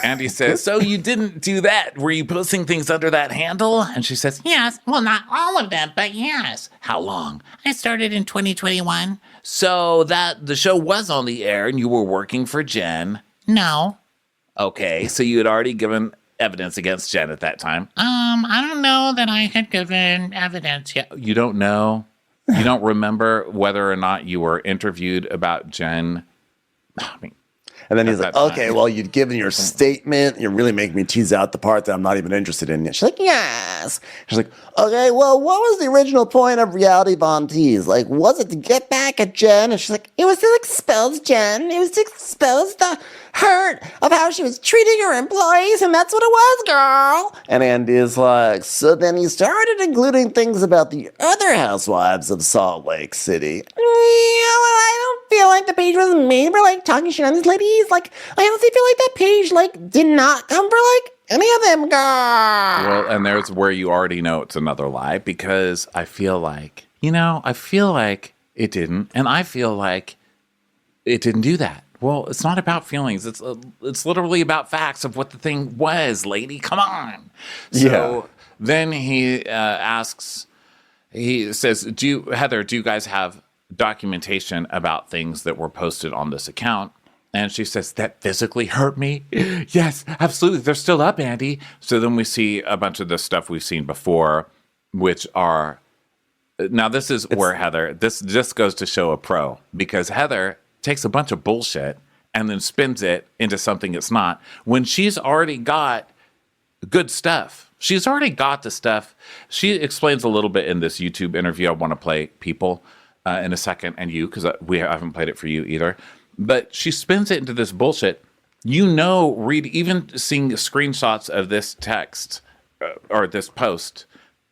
Andy says, so you didn't do that? Were you posting things under that handle? And she says, Yes, well, not all of them, but yes. how long? I started in 2021. So that the show was on the air and you were working for Jen. No. Okay, so you had already given evidence against Jen at that time. I don't know that I had given evidence yet. You don't know? You don't remember whether or not you were interviewed about Jen? I mean, and then he's at like, that okay, time. well, you'd given your statement. You're really making me tease out the part that I'm not even interested in yet. She's like, yes. She's like, okay, well, what was the original point of reality Von Tease? Like, was it to get back at Jen? And she's like, it was to expose Jen. It was to expose the hurt of how she was treating her employees, and that's what it was, girl. And Andy's like, so then he started including things about the other housewives of Salt Lake City. Yeah, well, I don't feel like the page was made for, like, talking shit on these ladies. Like, I honestly feel like that page, like, did not come for, like, any of them, girl. well, and there's where you already know it's another lie because I feel like it didn't, and I feel like it didn't do that. Well, it's not about feelings. It's literally about facts of what the thing was, lady. Come on. So then he he says, Heather, do you guys have documentation about things that were posted on this account? And she says, that physically hurt me? Yes, absolutely. They're still up, Andy. So then we see a bunch of the stuff we've seen before, which are, now this is where Heather, this just goes to show a pro, because Heather takes a bunch of bullshit and then spins it into something it's not, when she's already got good stuff. She's already got the stuff. She explains a little bit in this YouTube interview. I want to play people in a second, and you, because we haven't played it for you either. But she spins it into this bullshit. You know, even seeing screenshots of this text or this post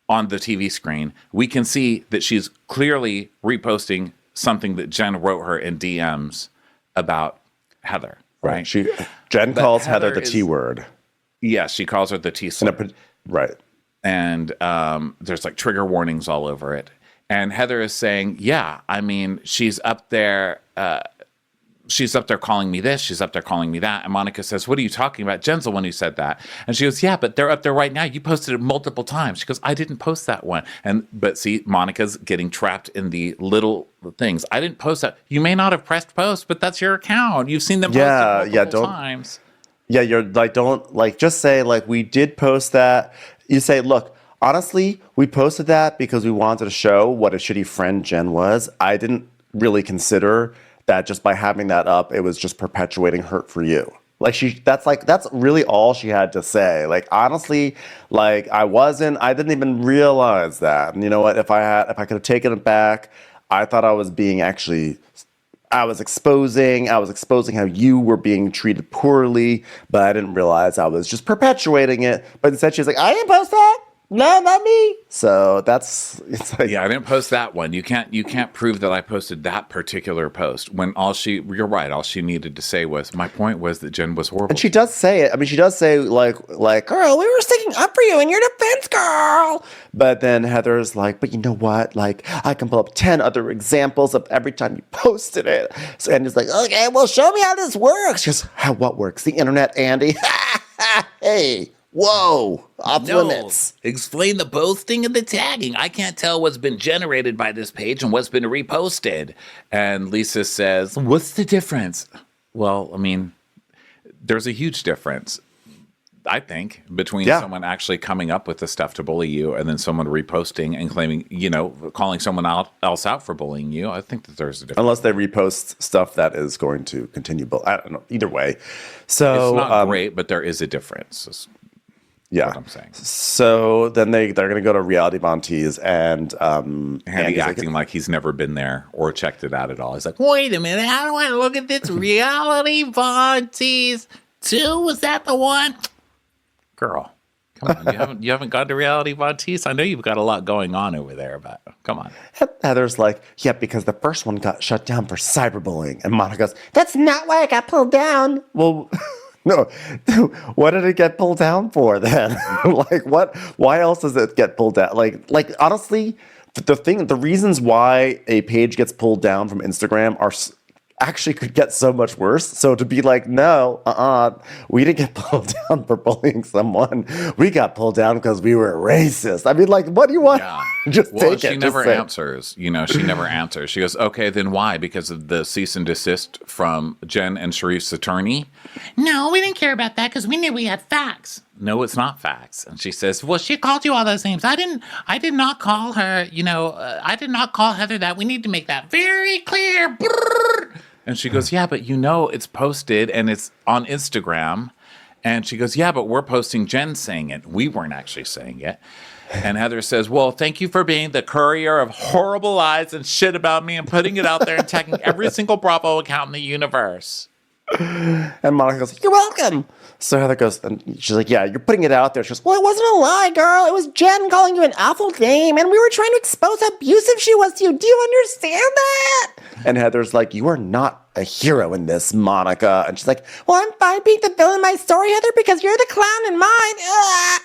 on the TV screen, we can see that she's clearly reposting something that Jen wrote her in DMs about Heather, right? Jen calls Heather the is- T word. Yeah, she calls her the T slur. Right. And there's like trigger warnings all over it. And Heather is saying, yeah, I mean, she's up there calling me this, she's up there calling me that. And Monica says, what are you talking about? Jen's the one who said that. And she goes, yeah, but they're up there right now. You posted it multiple times. She goes, I didn't post that one. But see, Monica's getting trapped in the little things. I didn't post that. You may not have pressed post, but that's your account. You've seen them post it multiple times. Yeah, you're like, don't like, just say like, we did post that. You say, look, honestly, we posted that because we wanted to show what a shitty friend Jen was. I didn't really consider that just by having that up, it was just perpetuating hurt for you. Like that's really all she had to say. Like, honestly, like I didn't even realize that. And you know what? If I could have taken it back, I thought I was exposing how you were being treated poorly, but I didn't realize I was just perpetuating it. But instead she's like, I didn't post that. No, not me. So it's like, Yeah, I didn't post that one. You can't prove that I posted that particular post when you're right, all she needed to say was, my point was that Jen was horrible. and she does say it. I mean, she does say like, Girl, we were sticking up for you in your defense, girl. but then Heather's like, but you know what? Like, I can pull up 10 other examples of every time you posted it. So Andy's like, okay, well, show me how this works. She goes, what works? The internet, Andy? Hey, whoa, off limits. Explain the posting and the tagging. I can't tell what's been generated by this page and what's been reposted. And Lisa says, what's the difference? Well, I mean, there's a huge difference, I think, between someone actually coming up with the stuff to bully you and then someone reposting and claiming, calling someone else out for bullying you. I think that there's a difference. Unless they repost stuff that is going to continue. I don't know. Either way. So it's not great, but there is a difference. Is what I'm saying. So then they're going to go to Reality Von Tease and Andy acting like he's never been there or checked it out at all. He's like, wait a minute, how do I look at this Reality Von Tease 2? Was that the one? Girl, come on. You haven't gone to Reality Von Tease? I know you've got a lot going on over there, but come on. Heather's like, yeah, because the first one got shut down for cyberbullying. And Monica goes, That's not why I got pulled down. well, no, what did it get pulled down for then? Like, what? Why else does it get pulled down? Like honestly, the reasons why a page gets pulled down from Instagram are actually could get so much worse. So to be like, no, we didn't get pulled down for bullying someone. We got pulled down because we were racist. I mean, like, what do you want? Yeah. Just well, take it. She never answers. She never answers. She goes, okay, then why? Because of the cease and desist from Jen and Sharif's attorney? No, we didn't care about that because we knew we had facts. No, it's not facts. And she says, Well, she called you all those names. I did not call her, I did not call Heather that. We need to make that very clear. Brrr. and she goes, yeah, but it's posted and it's on Instagram. And she goes, yeah, but we're posting Jen saying it. We weren't actually saying it. And Heather says, well, thank you for being the courier of horrible lies and shit about me and putting it out there and tagging every single Bravo account in the universe. And Monica goes, you're welcome. So Heather goes, and she's like, yeah, you're putting it out there. She goes, well, it wasn't a lie, girl. It was Jen calling you an awful name, and we were trying to expose how abusive she was to you. Do you understand that? And Heather's like, you are not a hero in this, Monica. And she's like, well, I'm fine being the villain in my story, Heather, because you're the clown in mine. Ugh.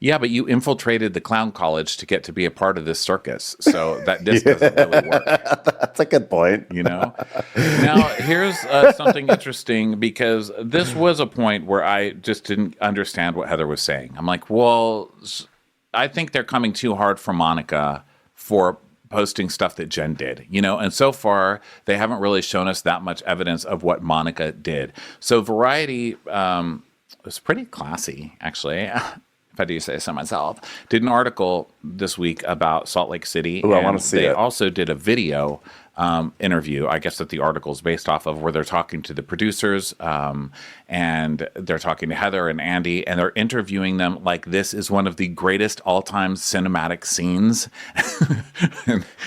Yeah, but you infiltrated the clown college to get to be a part of this circus. So that disc doesn't really work. That's a good point. Now, here's something interesting, because this was a point where I just didn't understand what Heather was saying. I'm like, well, I think they're coming too hard for Monica for posting stuff that Jen did, and so far they haven't really shown us that much evidence of what Monica did. So Variety was pretty classy, actually. If I do say so myself, did an article this week about Salt Lake City. Oh, I want to see it. They also did a video interview, I guess, that the article is based off of, where they're talking to the producers and they're talking to Heather and Andy, and they're interviewing them like this is one of the greatest all-time cinematic scenes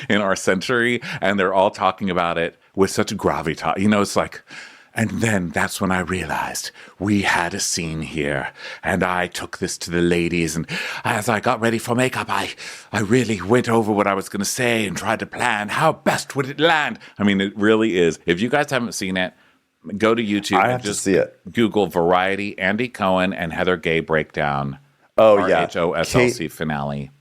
in our century, and they're all talking about it with such gravitas. It's like... And then that's when I realized we had a scene here, and I took this to the ladies, and as I got ready for makeup, I really went over what I was going to say and tried to plan how best would it land. I mean, it really is. If you guys haven't seen it, go to YouTube and just see it. Google Variety, Andy Cohen and Heather Gay breakdown. Oh, yeah. RHOSLC finale.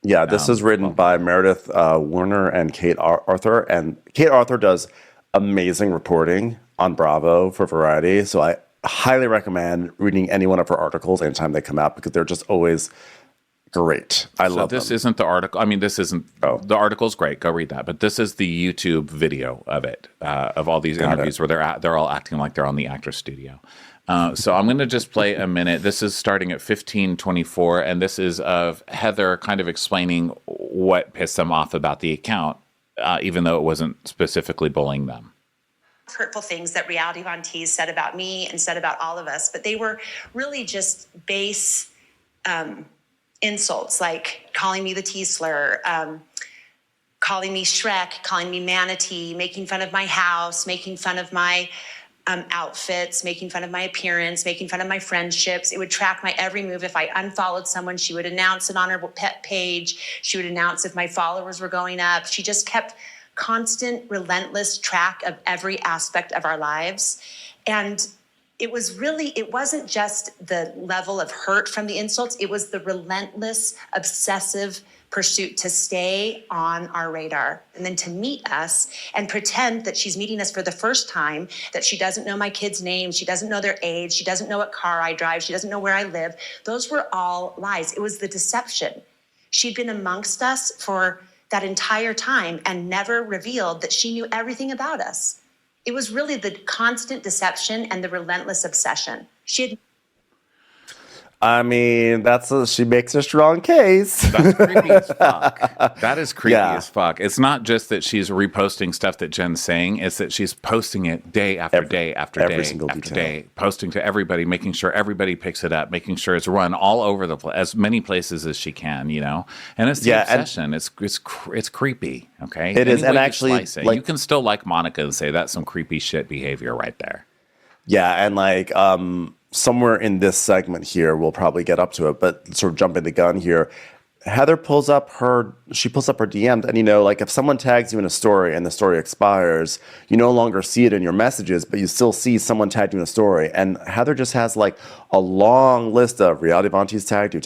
Yeah, this is written by Meredith Warner and Kate Arthur, and Kate Arthur does amazing reporting on Bravo for Variety. So I highly recommend reading any one of her articles anytime they come out, because they're just always great. I love them. This isn't the article. I mean, this isn't, the article's great. Go read that. But this is the YouTube video of it, of all these interviews where they're all acting like they're on the actor's studio. So I'm going to just play a minute. This is starting at 15:24, and this is of Heather kind of explaining what pissed them off about the account, even though it wasn't specifically bullying them. Hurtful things that Reality Von Tease said about me and said about all of us, but they were really just base insults, like calling me the Tease slur, calling me Shrek, calling me Manatee, making fun of my house, making fun of my outfits, making fun of my appearance, making fun of my friendships. It would track my every move. If I unfollowed someone, she would announce it on her pet page. She would announce if my followers were going up. She just kept constant, relentless track of every aspect of our lives. And it wasn't just the level of hurt from the insults. It was the relentless, obsessive pursuit to stay on our radar and then to meet us and pretend that she's meeting us for the first time, that she doesn't know my kids' names, she doesn't know their age, she doesn't know what car I drive, she doesn't know where I live. Those were all lies. It was the deception. She'd been amongst us for that entire time and never revealed that she knew everything about us. It was really the constant deception and the relentless obsession. I mean, she makes a strong case. That's creepy as fuck. That is creepy as fuck. It's not just that she's reposting stuff that Jen's saying. It's that she's posting it day after day after day after day, posting to everybody, making sure everybody picks it up, making sure it's run all over the place, as many places as she can, you know? And it's the obsession. It's creepy, okay? It is. And actually, you can still like Monica and say that's some creepy shit behavior right there. Yeah, and like somewhere in this segment here, we'll probably get up to it, but sort of jumping the gun here, Heather pulls up her DMs, and, you know, like if someone tags you in a story and the story expires, you no longer see it in your messages, but you still see someone tagged you in a story. And Heather just has like a long list of Reality Von Tease tagged you.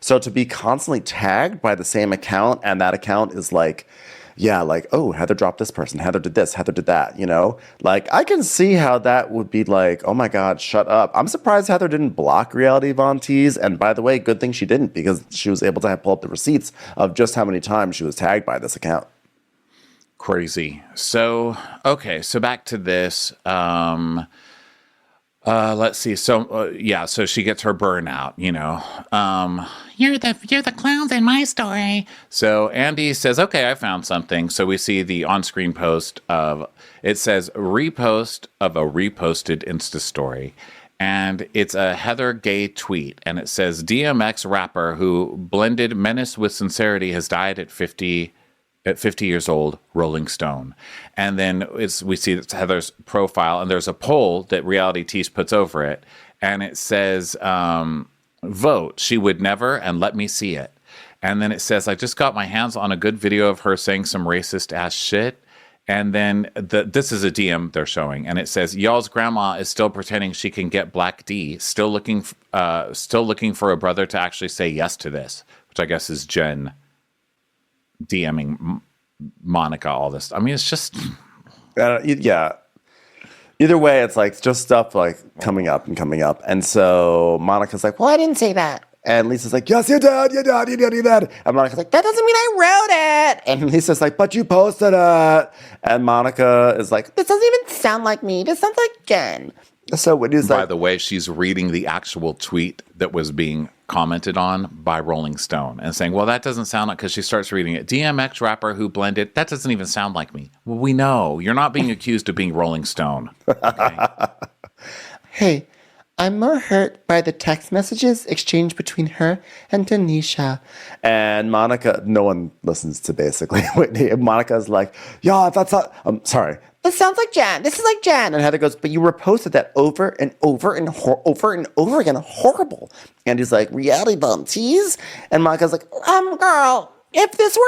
So to be constantly tagged by the same account, and that account is like, yeah, like, oh, Heather dropped this person, Heather did this, Heather did that, you know? Like, I can see how that would be like, oh my God, shut up. I'm surprised Heather didn't block Reality Von Tease. And by the way, good thing she didn't, because she was able to pull up the receipts of just how many times she was tagged by this account. Crazy. So, okay, so back to this. Let's see. So, so she gets her burnout, you know. You're the clowns in my story. So Andy says, okay, I found something. So we see the on-screen post it says repost of a reposted Insta story. And it's a Heather Gay tweet. And it says, DMX rapper who blended menace with sincerity has died at 50 years old, Rolling Stone. And then we see it's Heather's profile, and there's a poll that Reality Tease puts over it. And it says, vote, she would never, and let me see it. And then it says, I just got my hands on a good video of her saying some racist ass shit. And then this is a DM they're showing, and it says, y'all's grandma is still pretending she can get Black D, still looking for a brother to actually say yes to this, which I guess is Jen DMing Monica all this. I mean, it's just yeah. Either way, it's like just stuff like coming up. And so Monica's like, well, I didn't say that. And Lisa's like, yes, you did. And Monica's like, that doesn't mean I wrote it. And Lisa's like, but you posted it. And Monica is like, this doesn't even sound like me. This sounds like Jen. So Whitney's like, by the way, she's reading the actual tweet that was being commented on by Rolling Stone and saying, well, that doesn't sound like, because she starts reading it. DMX rapper who blended, that doesn't even sound like me. Well, we know. You're not being accused of being Rolling Stone. Okay? Hey, I'm more hurt by the text messages exchanged between her and Tanisha. And Monica, no one listens to basically Whitney. And Monica's like, yeah, that's not, I'm sorry. This sounds like Jen. This is like Jen. And Heather goes, but you reposted that over and over again. Horrible. And he's like, Reality Von Tease? And Monica's like, girl, if this were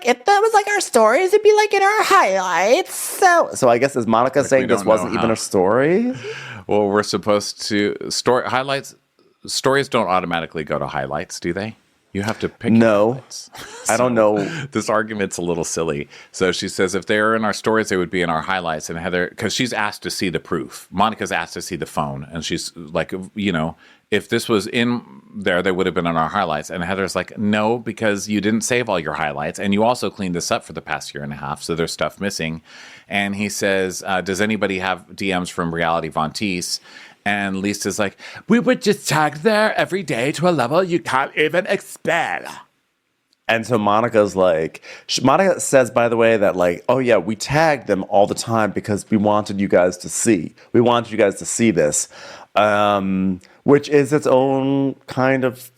if that was like our stories, it'd be like in our highlights. So I guess is Monica saying this wasn't even a story? Well, we're supposed to highlights. Stories don't automatically go to highlights, do they? You have to pick. No, I don't know. This argument's a little silly. So she says if they were in our stories, they would be in our highlights. And Heather, because she's asked to see the proof. Monica's asked to see the phone. And she's like, you know, if this was in there, they would have been in our highlights. And Heather's like, no, because you didn't save all your highlights. And you also cleaned this up for the past year and a half. So there's stuff missing. And he says, does anybody have DMs from Reality Von Tease? And Lisa's like, we would just tag there every day to a level you can't even expect. And so Monica's like, Monica says, by the way, that like, oh yeah, we tagged them all the time because we wanted you guys to see. We wanted you guys to see this, which is its own kind of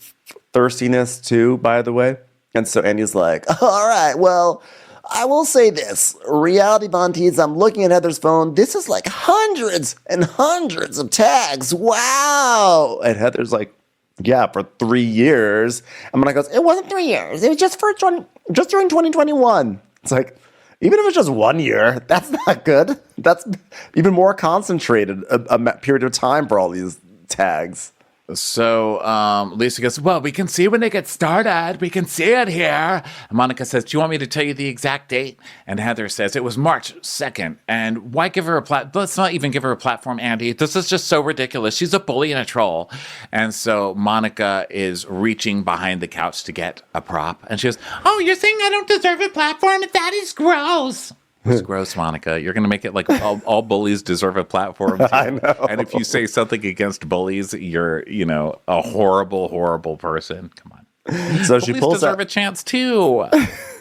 thirstiness too, by the way. And so Andy's like, all right, well, I will say this. Reality Bontees, I'm looking at Heather's phone. This is like hundreds and hundreds of tags. Wow. And Heather's like, yeah, for 3 years. And Monica goes, it wasn't 3 years. It was just during 2021. It's like, even if it's just 1 year, that's not good. That's even more concentrated a period of time for all these tags. So Lisa goes, well, we can see when they get started. We can see it here. And Monica says, do you want me to tell you the exact date? And Heather says, it was March 2nd. And why give her let's not even give her a platform, Andy. This is just so ridiculous. She's a bully and a troll. And so Monica is reaching behind the couch to get a prop. And she goes, oh, you're saying I don't deserve a platform? That is gross. It's gross, Monica. You're going to make it like all bullies deserve a platform. I know. And if you say something against bullies, you're, a horrible, horrible person. Come on. So she bullies deserve a chance too.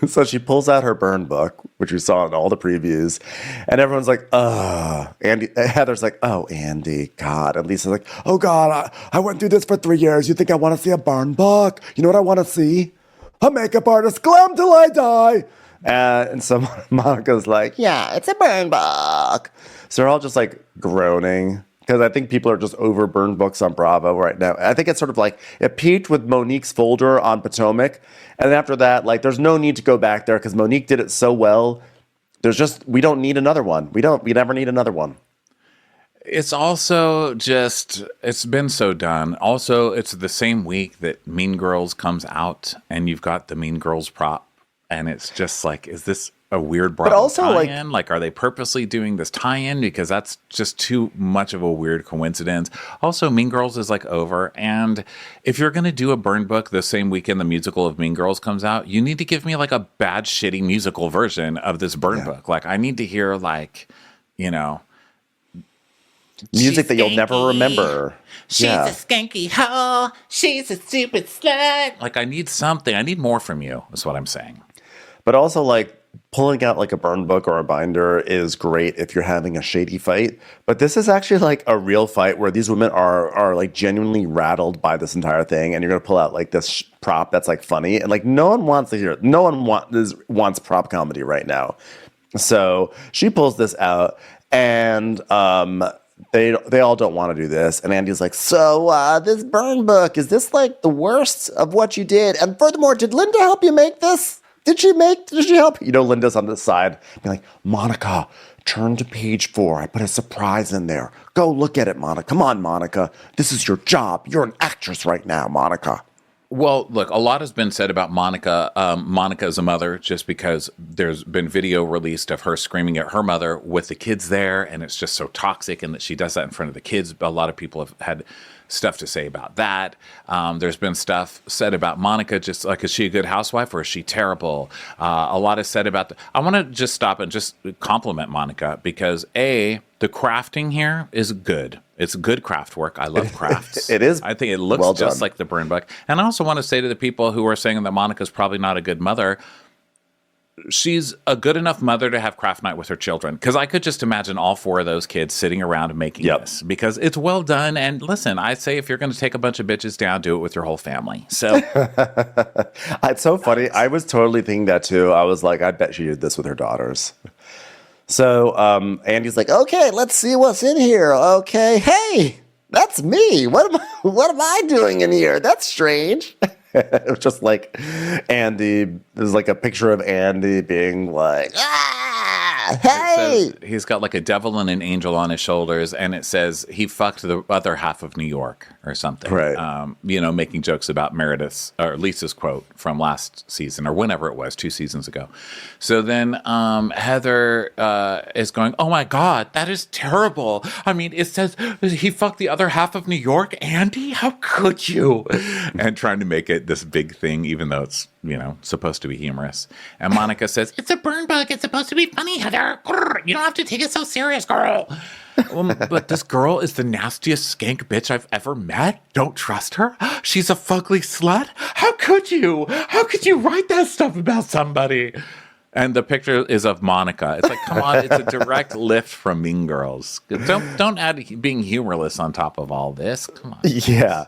So she pulls out her burn book, which we saw in all the previews, and everyone's like, Heather's like, oh, Andy, God. And Lisa's like, oh, God, I went through this for 3 years. You think I want to see a burn book? You know what I want to see? A makeup artist glam till I die. And so Monica's like, yeah, it's a burn book. So they're all just like groaning because I think people are just over burn books on Bravo right now. I think it's sort of like it peaked with Monique's folder on Potomac. And then after that, like there's no need to go back there because Monique did it so well. We don't need another one. We never need another one. It's also just, it's been so done. Also, it's the same week that Mean Girls comes out and you've got the Mean Girls prop. And it's just like, is this a weird Bravo tie-in? Like, are they purposely doing this tie-in? Because that's just too much of a weird coincidence. Also, Mean Girls is like over. And if you're going to do a burn book the same weekend the musical of Mean Girls comes out, you need to give me like a bad, shitty musical version of this burn book. Like, I need to hear like, music that you'll never remember. She's a skanky hoe. She's a stupid slut. Like, I need something. I need more from you, is what I'm saying. But also, like, pulling out, like, a burn book or a binder is great if you're having a shady fight. But this is actually, like, a real fight where these women are like, genuinely rattled by this entire thing. And you're going to pull out, like, this prop that's, like, funny. And, like, no one wants to hear it. No one wants prop comedy right now. So she pulls this out. And they all don't want to do this. And Andy's like, so this burn book, is this, like, the worst of what you did? And furthermore, did Linda help you make this? Did she help? Linda's on the side. Being like, Monica, turn to page 4. I put a surprise in there. Go look at it, Monica. Come on, Monica. This is your job. You're an actress right now, Monica. Well, look, a lot has been said about Monica. Monica as a mother, just because there's been video released of her screaming at her mother with the kids there, and it's just so toxic, and that she does that in front of the kids. A lot of people have had stuff to say about that. There's been stuff said about Monica, just like, is she a good housewife or is she terrible? A lot is said about I want to just stop and just compliment Monica because the crafting here is good. It's good craft work. I love crafts. It is. I think it looks just like the burn book. And I also want to say to the people who are saying that Monica's probably not a good mother, she's a good enough mother to have craft night with her children. Because I could just imagine all 4 of those kids sitting around making this. Because it's well done. And listen, I say if you're going to take a bunch of bitches down, do it with your whole family. So it's so funny. I was totally thinking that too. I was like, I bet she did this with her daughters. So Andy's like, okay, let's see what's in here. Okay, hey, that's me. What am I doing in here? That's strange. It was just like Andy. There's like a picture of Andy being like, hey. He's got like a devil and an angel on his shoulders, and it says he fucked the other half of New York or something. Right. Making jokes about Meredith's or Lisa's quote from last season or whenever it was, 2 seasons ago. So then Heather is going, oh my God, that is terrible. I mean, it says he fucked the other half of New York. Andy, how could you? And trying to make it this big thing, even though it's, supposed to be humorous. And Monica says, it's a burn book. It's supposed to be funny, Heather. You don't have to take it so serious, girl. well, but this girl is the nastiest skank bitch I've ever met. Don't trust her. She's a fugly slut. How could you? How could you write that stuff about somebody? And the picture is of Monica. It's like, come on, it's a direct lift from Mean Girls. Don't add being humorless on top of all this. Come on. Yeah.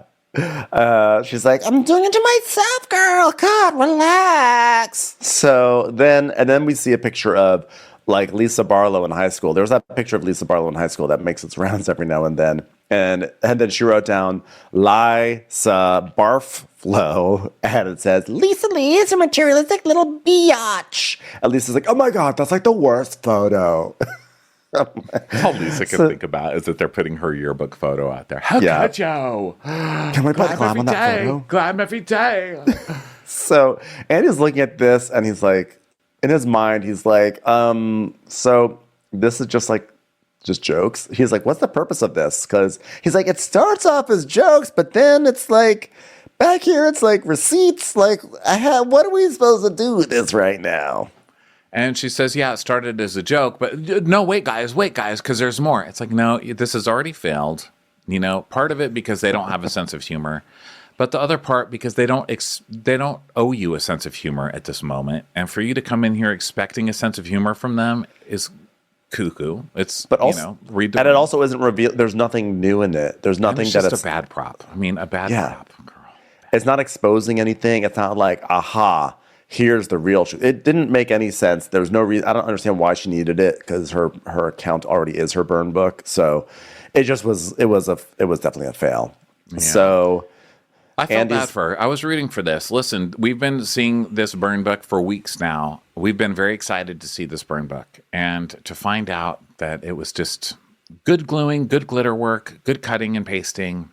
She's like, I'm doing it to myself, girl. God, relax. so then we see a picture of like Lisa Barlow in high school. There's that picture of Lisa Barlow in high school that makes its rounds every now and then. And then she wrote down Lisa Barf Flow, and it says, Lisa Lee is a materialistic little biatch. and Lisa's like, oh my God, that's like the worst photo. All Lisa can think about is that they're putting her yearbook photo out there. How Yeah. could you? Can we put glam on that photo? Glam every day. So Andy's looking at this and he's like, in his mind, he's like, so this is just jokes. He's like, what's the purpose of this? Because he's like, it starts off as jokes, but then it's like, back here, it's like receipts. Like, what are we supposed to do with this right now? And she says, yeah, it started as a joke, but no, wait, guys, because there's more. It's like, no, this has already failed. You know, part of it because they don't have a sense of humor, but the other part because they don't owe you a sense of humor at this moment. And for you to come in here expecting a sense of humor from them is cuckoo. It's, but also, and it also isn't revealed. There's nothing new in it. There's nothing it's just a bad prop. I mean, a bad prop, girl. It's not exposing anything. It's not like, aha, here's the real truth. It didn't make any sense. There was no reason. I don't understand why she needed it because her account already is her burn book. So it just was. It was definitely a fail. Yeah. So I felt bad for her. I was rooting for this. Listen, we've been seeing this burn book for weeks now. We've been very excited to see this burn book and to find out that it was just good gluing, good glitter work, good cutting and pasting.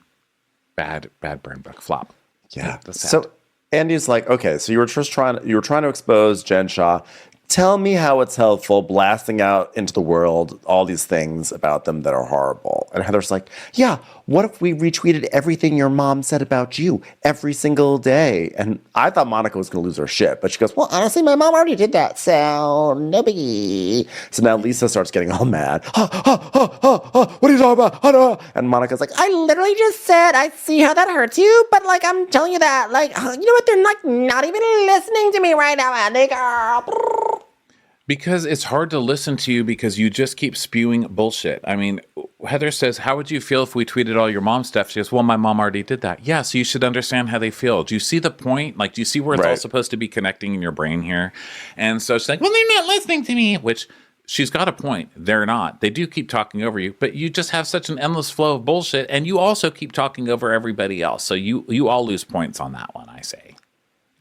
Bad burn book flop. Yeah. So Andy's like, okay, so you were trying to expose Jen Shah. Tell me how it's helpful blasting out into the world all these things about them that are horrible. And Heather's like, yeah, what if we retweeted everything your mom said about you every single day? And I thought Monica was going to lose her shit, but she goes, well, honestly, my mom already did that, so no biggie. So now Lisa starts getting all mad. What are you talking about? And Monica's like, I literally just said, I see how that hurts you, but like, I'm telling you that, like, you know what? They're like not even listening to me right now, Andy girl. Because it's hard to listen to you because you just keep spewing bullshit. I mean, Heather says, how would you feel if we tweeted all your mom stuff? She goes, well, my mom already did that. Yeah, so you should understand how they feel. Do you see the point? Like, do you see where it's all supposed to be connecting in your brain here? And so she's like, well, they're not listening to me, which she's got a point. They're not. They do keep talking over you, but you just have such an endless flow of bullshit, and you also keep talking over everybody else. So you all lose points on that one, I say.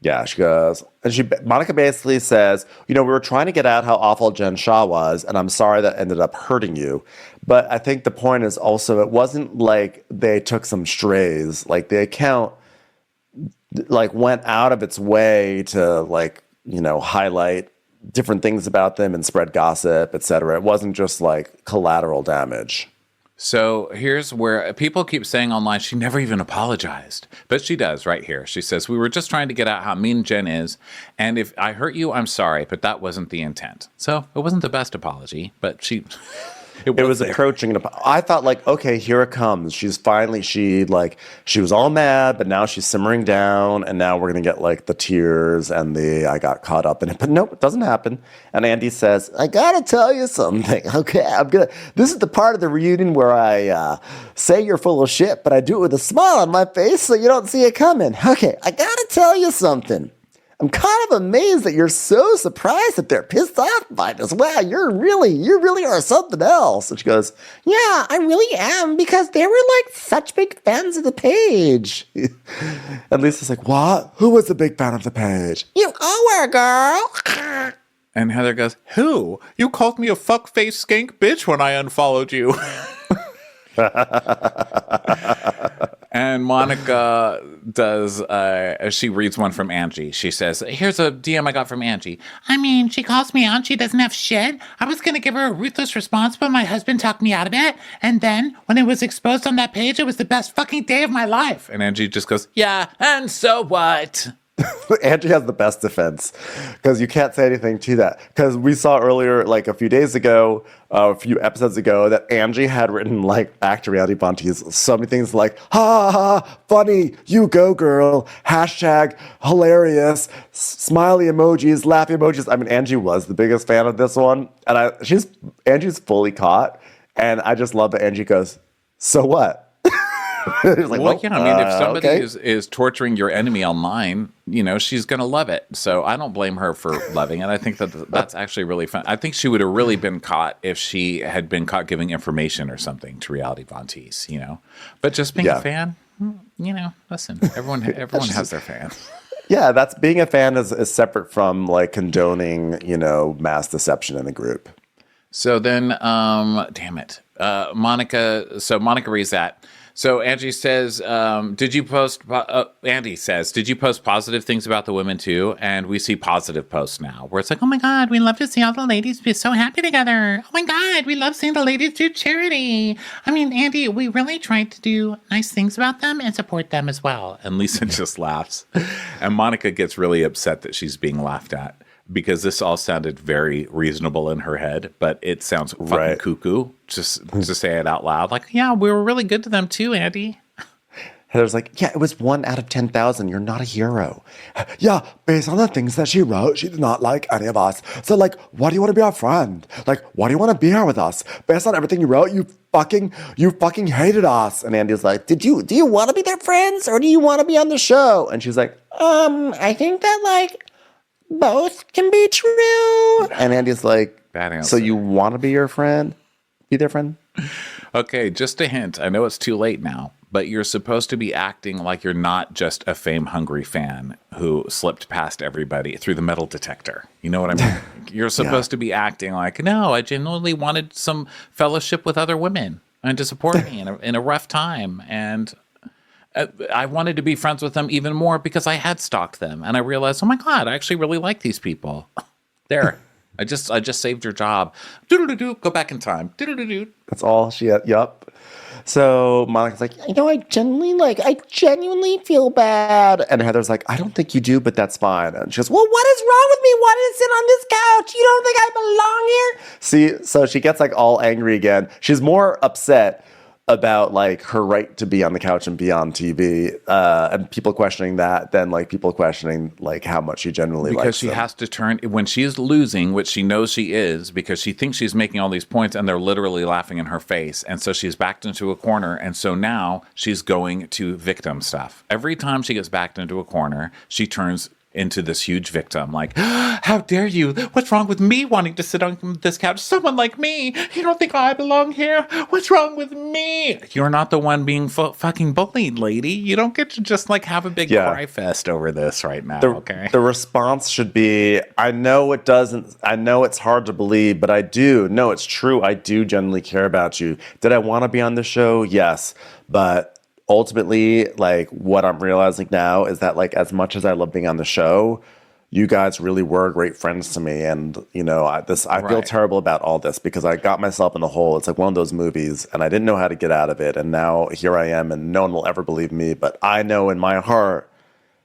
Yeah, she goes, and Monica basically says, you know, we were trying to get out how awful Jen Shah was, and I'm sorry that ended up hurting you. But I think the point is also, it wasn't like they took some strays. Like the account, like went out of its way to like, you know, highlight different things about them and spread gossip, etc. It wasn't just like collateral damage. So here's where people keep saying online, she never even apologized. But she does right here. She says, we were just trying to get out how mean Jen is. And if I hurt you, I'm sorry, but that wasn't the intent. So it wasn't the best apology, but she... It was approaching. I thought like, okay, here it comes. She was all mad, but now she's simmering down, and now we're gonna get like the tears and I got caught up in it. But nope, it doesn't happen. And Andy says, I gotta tell you something. Okay, this is the part of the reunion where I say you're full of shit, but I do it with a smile on my face so you don't see it coming. Okay, I gotta tell you something. I'm kind of amazed that you're so surprised that they're pissed off by this. Wow, you really are something else. And she goes, yeah, I really am, because they were like such big fans of the page. And Lisa's like, what? Who was the big fan of the page? You all were, girl. And Heather goes, who? You called me a fuck-face skank bitch when I unfollowed you. And Monica does, she reads one from Angie. She says, here's a DM I got from Angie. I mean, she calls me out. She doesn't have shit. I was going to give her a ruthless response, but my husband talked me out of it. And then when it was exposed on that page, it was the best fucking day of my life. And Angie just goes, yeah, and so what? Angie has the best defense because you can't say anything to that. Because we saw earlier, like a few days ago, a few episodes ago, that Angie had written like back to Reality Bunties so many things like, ha ha, ha, funny, you go girl, hashtag hilarious, smiley emojis, laughy emojis. I mean, Angie was the biggest fan of this one. And Angie's fully caught. And I just love that Angie goes, so what? He's like, Well, yeah, I mean, if somebody okay. is torturing your enemy online, she's going to love it. So I don't blame her for loving it. I think that's actually really fun. I think she would have really been caught if she had been caught giving information or something to Reality Von Tease, But just being a fan, listen, everyone has their fans. Yeah, that's being a fan is separate from like condoning, mass deception in a group. So then, damn it, Monica. So Monica reads that. So Angie says, Andy says, did you post positive things about the women too? And we see positive posts now where it's like, Oh my God, we love to see all the ladies be so happy together. Oh my God, we love seeing the ladies do charity. I mean, Andy, we really tried to do nice things about them and support them as well. and Lisa just laughs. And Monica gets really upset that she's being laughed at because this all sounded very reasonable in her head, but it sounds fucking cuckoo just to say it out loud. Like, Yeah, we were really good to them too, Andy. Heather's like, yeah, it was 1 out of 10,000. You're not a hero. Yeah, based on the things that she wrote, she did not like any of us. So, like, why do you want to be our friend? Like, why do you want to be here with us? Based on everything you wrote, you fucking hated us. And Andy's like, do you want to be their friends or do you want to be on the show? And she's like, I think that, like, both can be true. and Andy's like, bad answer. so you want to be your friend? Be their friend? Okay, just a hint. I know it's too late now, but you're supposed to be acting like you're not just a fame-hungry fan who slipped past everybody through the metal detector. You know what I mean? You're supposed to be acting like, no, I genuinely wanted some fellowship with other women and to support me in a rough time. And I wanted to be friends with them even more because I had stalked them. And I realized, oh my God, I actually really like these people. There. I just saved your job. Do-do-do-do. Go back in time. Do-do-do-do. That's all she had. Yup. So Monica's like, I genuinely feel bad. And Heather's like, I don't think you do, but that's fine. And she goes, well, what is wrong with me? Why did I sit on this couch? You don't think I belong here? See, so she gets like all angry again. She's more upset about like her right to be on the couch and be on TV, and people questioning that than like people questioning like how much she genuinely likes because she them. has to turn when she's losing, which she knows she is, because she thinks she's making all these points and they're literally laughing in her face, and so she's backed into a corner, and so now she's going to victim stuff. Every time she gets backed into a corner, she turns into this huge victim, like, how dare you? What's wrong with me wanting to sit on this couch? Someone like me. You don't think I belong here? What's wrong with me? You're not the one being fucking bullied, lady. You don't get to just like have a big cry fest over this right now, okay? The response should be, I know it's hard to believe, but I do. No, it's true. I do genuinely care about you. Did I want to be on the show? Yes. But ultimately, like, what I'm realizing now is that, like, as much as I love being on the show, you guys really were great friends to me. And, I feel terrible about all this because I got myself in a hole. It's like one of those movies and I didn't know how to get out of it. And now here I am and no one will ever believe me. But I know in my heart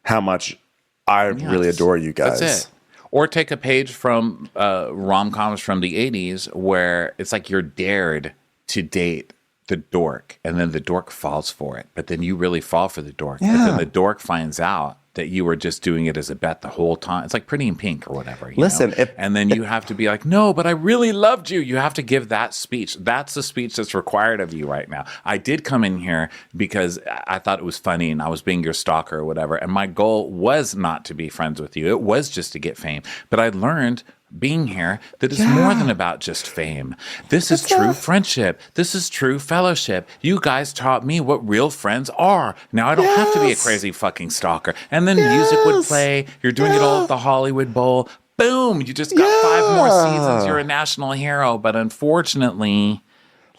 how much I really adore you guys. That's it. Or take a page from rom-coms from the 80s where it's like you're dared to date the dork, and then the dork falls for it, but then you really fall for the dork. Yeah. But then the dork finds out that you were just doing it as a bet the whole time. It's like Pretty in Pink or whatever. Listen, and then you have to be like, no, but I really loved you. You have to give that speech. That's the speech that's required of you right now. I did come in here because I thought it was funny and I was being your stalker or whatever. And my goal was not to be friends with you. It was just to get fame. But I learned being here that it's more than about just fame. This is true friendship. This is true fellowship. You guys taught me what real friends are. Now I don't have to be a crazy fucking stalker. And then music would play. You're doing it all at the Hollywood Bowl. Boom! You just got 5 more seasons. You're a national hero. But unfortunately,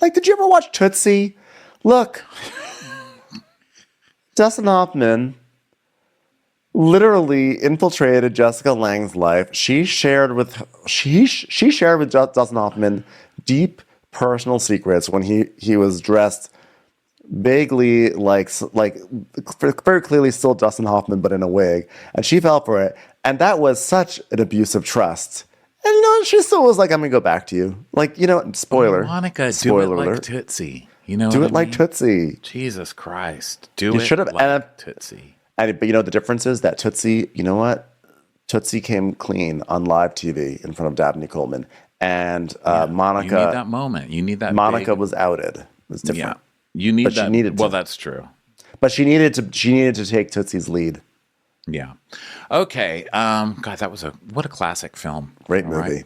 like, did you ever watch Tootsie? Look, Dustin Hoffman literally infiltrated Jessica Lange's life. She shared with Dustin Hoffman deep personal secrets when he was dressed vaguely like very clearly still Dustin Hoffman but in a wig, and she fell for it. And that was such an abuse of trust. And she still was like, I'm gonna go back to you. Like, spoiler. Monica, spoiler do it alert. like Tootsie. You know, do what it I like mean? Tootsie. Jesus Christ, do You it should have- like Tootsie. But the difference is that Tootsie, you know what? Tootsie came clean on live TV in front of Dabney Coleman. And Monica... You need that moment. You need that Monica big... was outed. It was different. You need But she that. needed Well, to. that's true. But she needed to take Tootsie's lead. Yeah. Okay. God, what a classic film. Great All movie. right.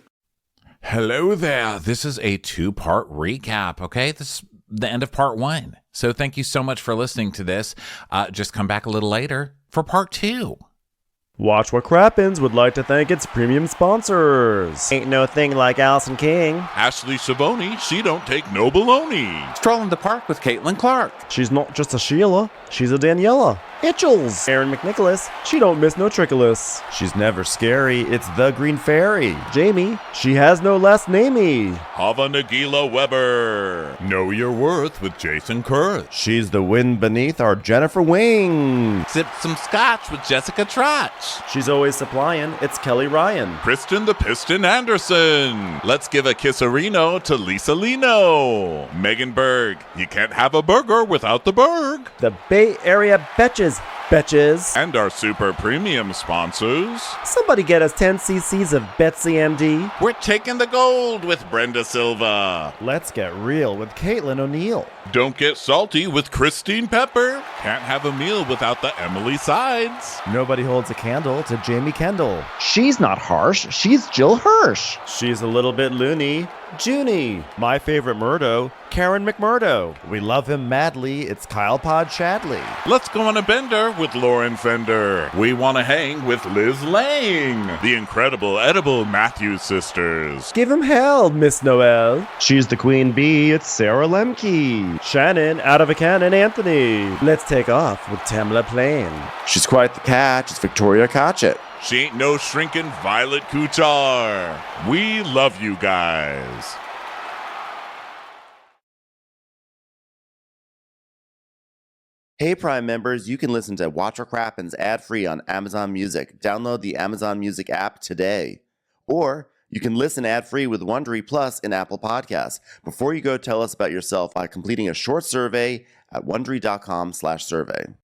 Hello there. This is a 2-part recap. Okay. This is the end of part 1. So thank you so much for listening to this. Just come back a little later for part 2. Watch What Crappens would like to thank its premium sponsors. Ain't no thing like Allison King. Ashley Savoni, she don't take no baloney. Stroll in the park with Caitlin Clark. She's not just a Sheila, she's a Daniela. Itchels. Aaron McNicholas, she don't miss no trickolas. She's never scary. It's the Green Fairy. Jamie, she has no last namey. Hava Nagila Weber. Know your worth with Jason Kurth. She's the wind beneath our Jennifer Wing. Sip some scotch with Jessica Trotch. She's always supplying, it's Kelly Ryan. Kristen the Piston Anderson. Let's give a kisserino to Lisa Lino. Megan Berg. You can't have a burger without the Berg. The Bay Area Betches. And our super premium sponsors. Somebody get us 10 cc's of Betsy MD. We're taking the gold with Brenda Silva. Let's get real with Caitlin O'Neill. Don't get salty with Christine Pepper. Can't have a meal without the Emily Sides. Nobody holds a candle to Jamie Kendall. She's not harsh. She's Jill Hirsch. She's a little bit loony. Junie. My favorite Murdo, Karen McMurdo. We love him madly. It's Kyle Pod Shadley. Let's go on a bender with Lauren Fender. We want to hang with Liz Lang. The incredible edible Matthews sisters. Give him hell, Miss Noel. She's the queen bee. It's Sarah Lemke. Shannon, out of a cannon, Anthony. Let's take off with Tamla Plain. She's quite the catch. It's Victoria Cotchett. She ain't no shrinking Violet Kuchar. We love you guys. Hey Prime members, you can listen to Watch What Crappens ad-free on Amazon Music. Download the Amazon Music app today. Or you can listen ad-free with Wondery Plus in Apple Podcasts. Before you go, tell us about yourself by completing a short survey at Wondery.com/survey.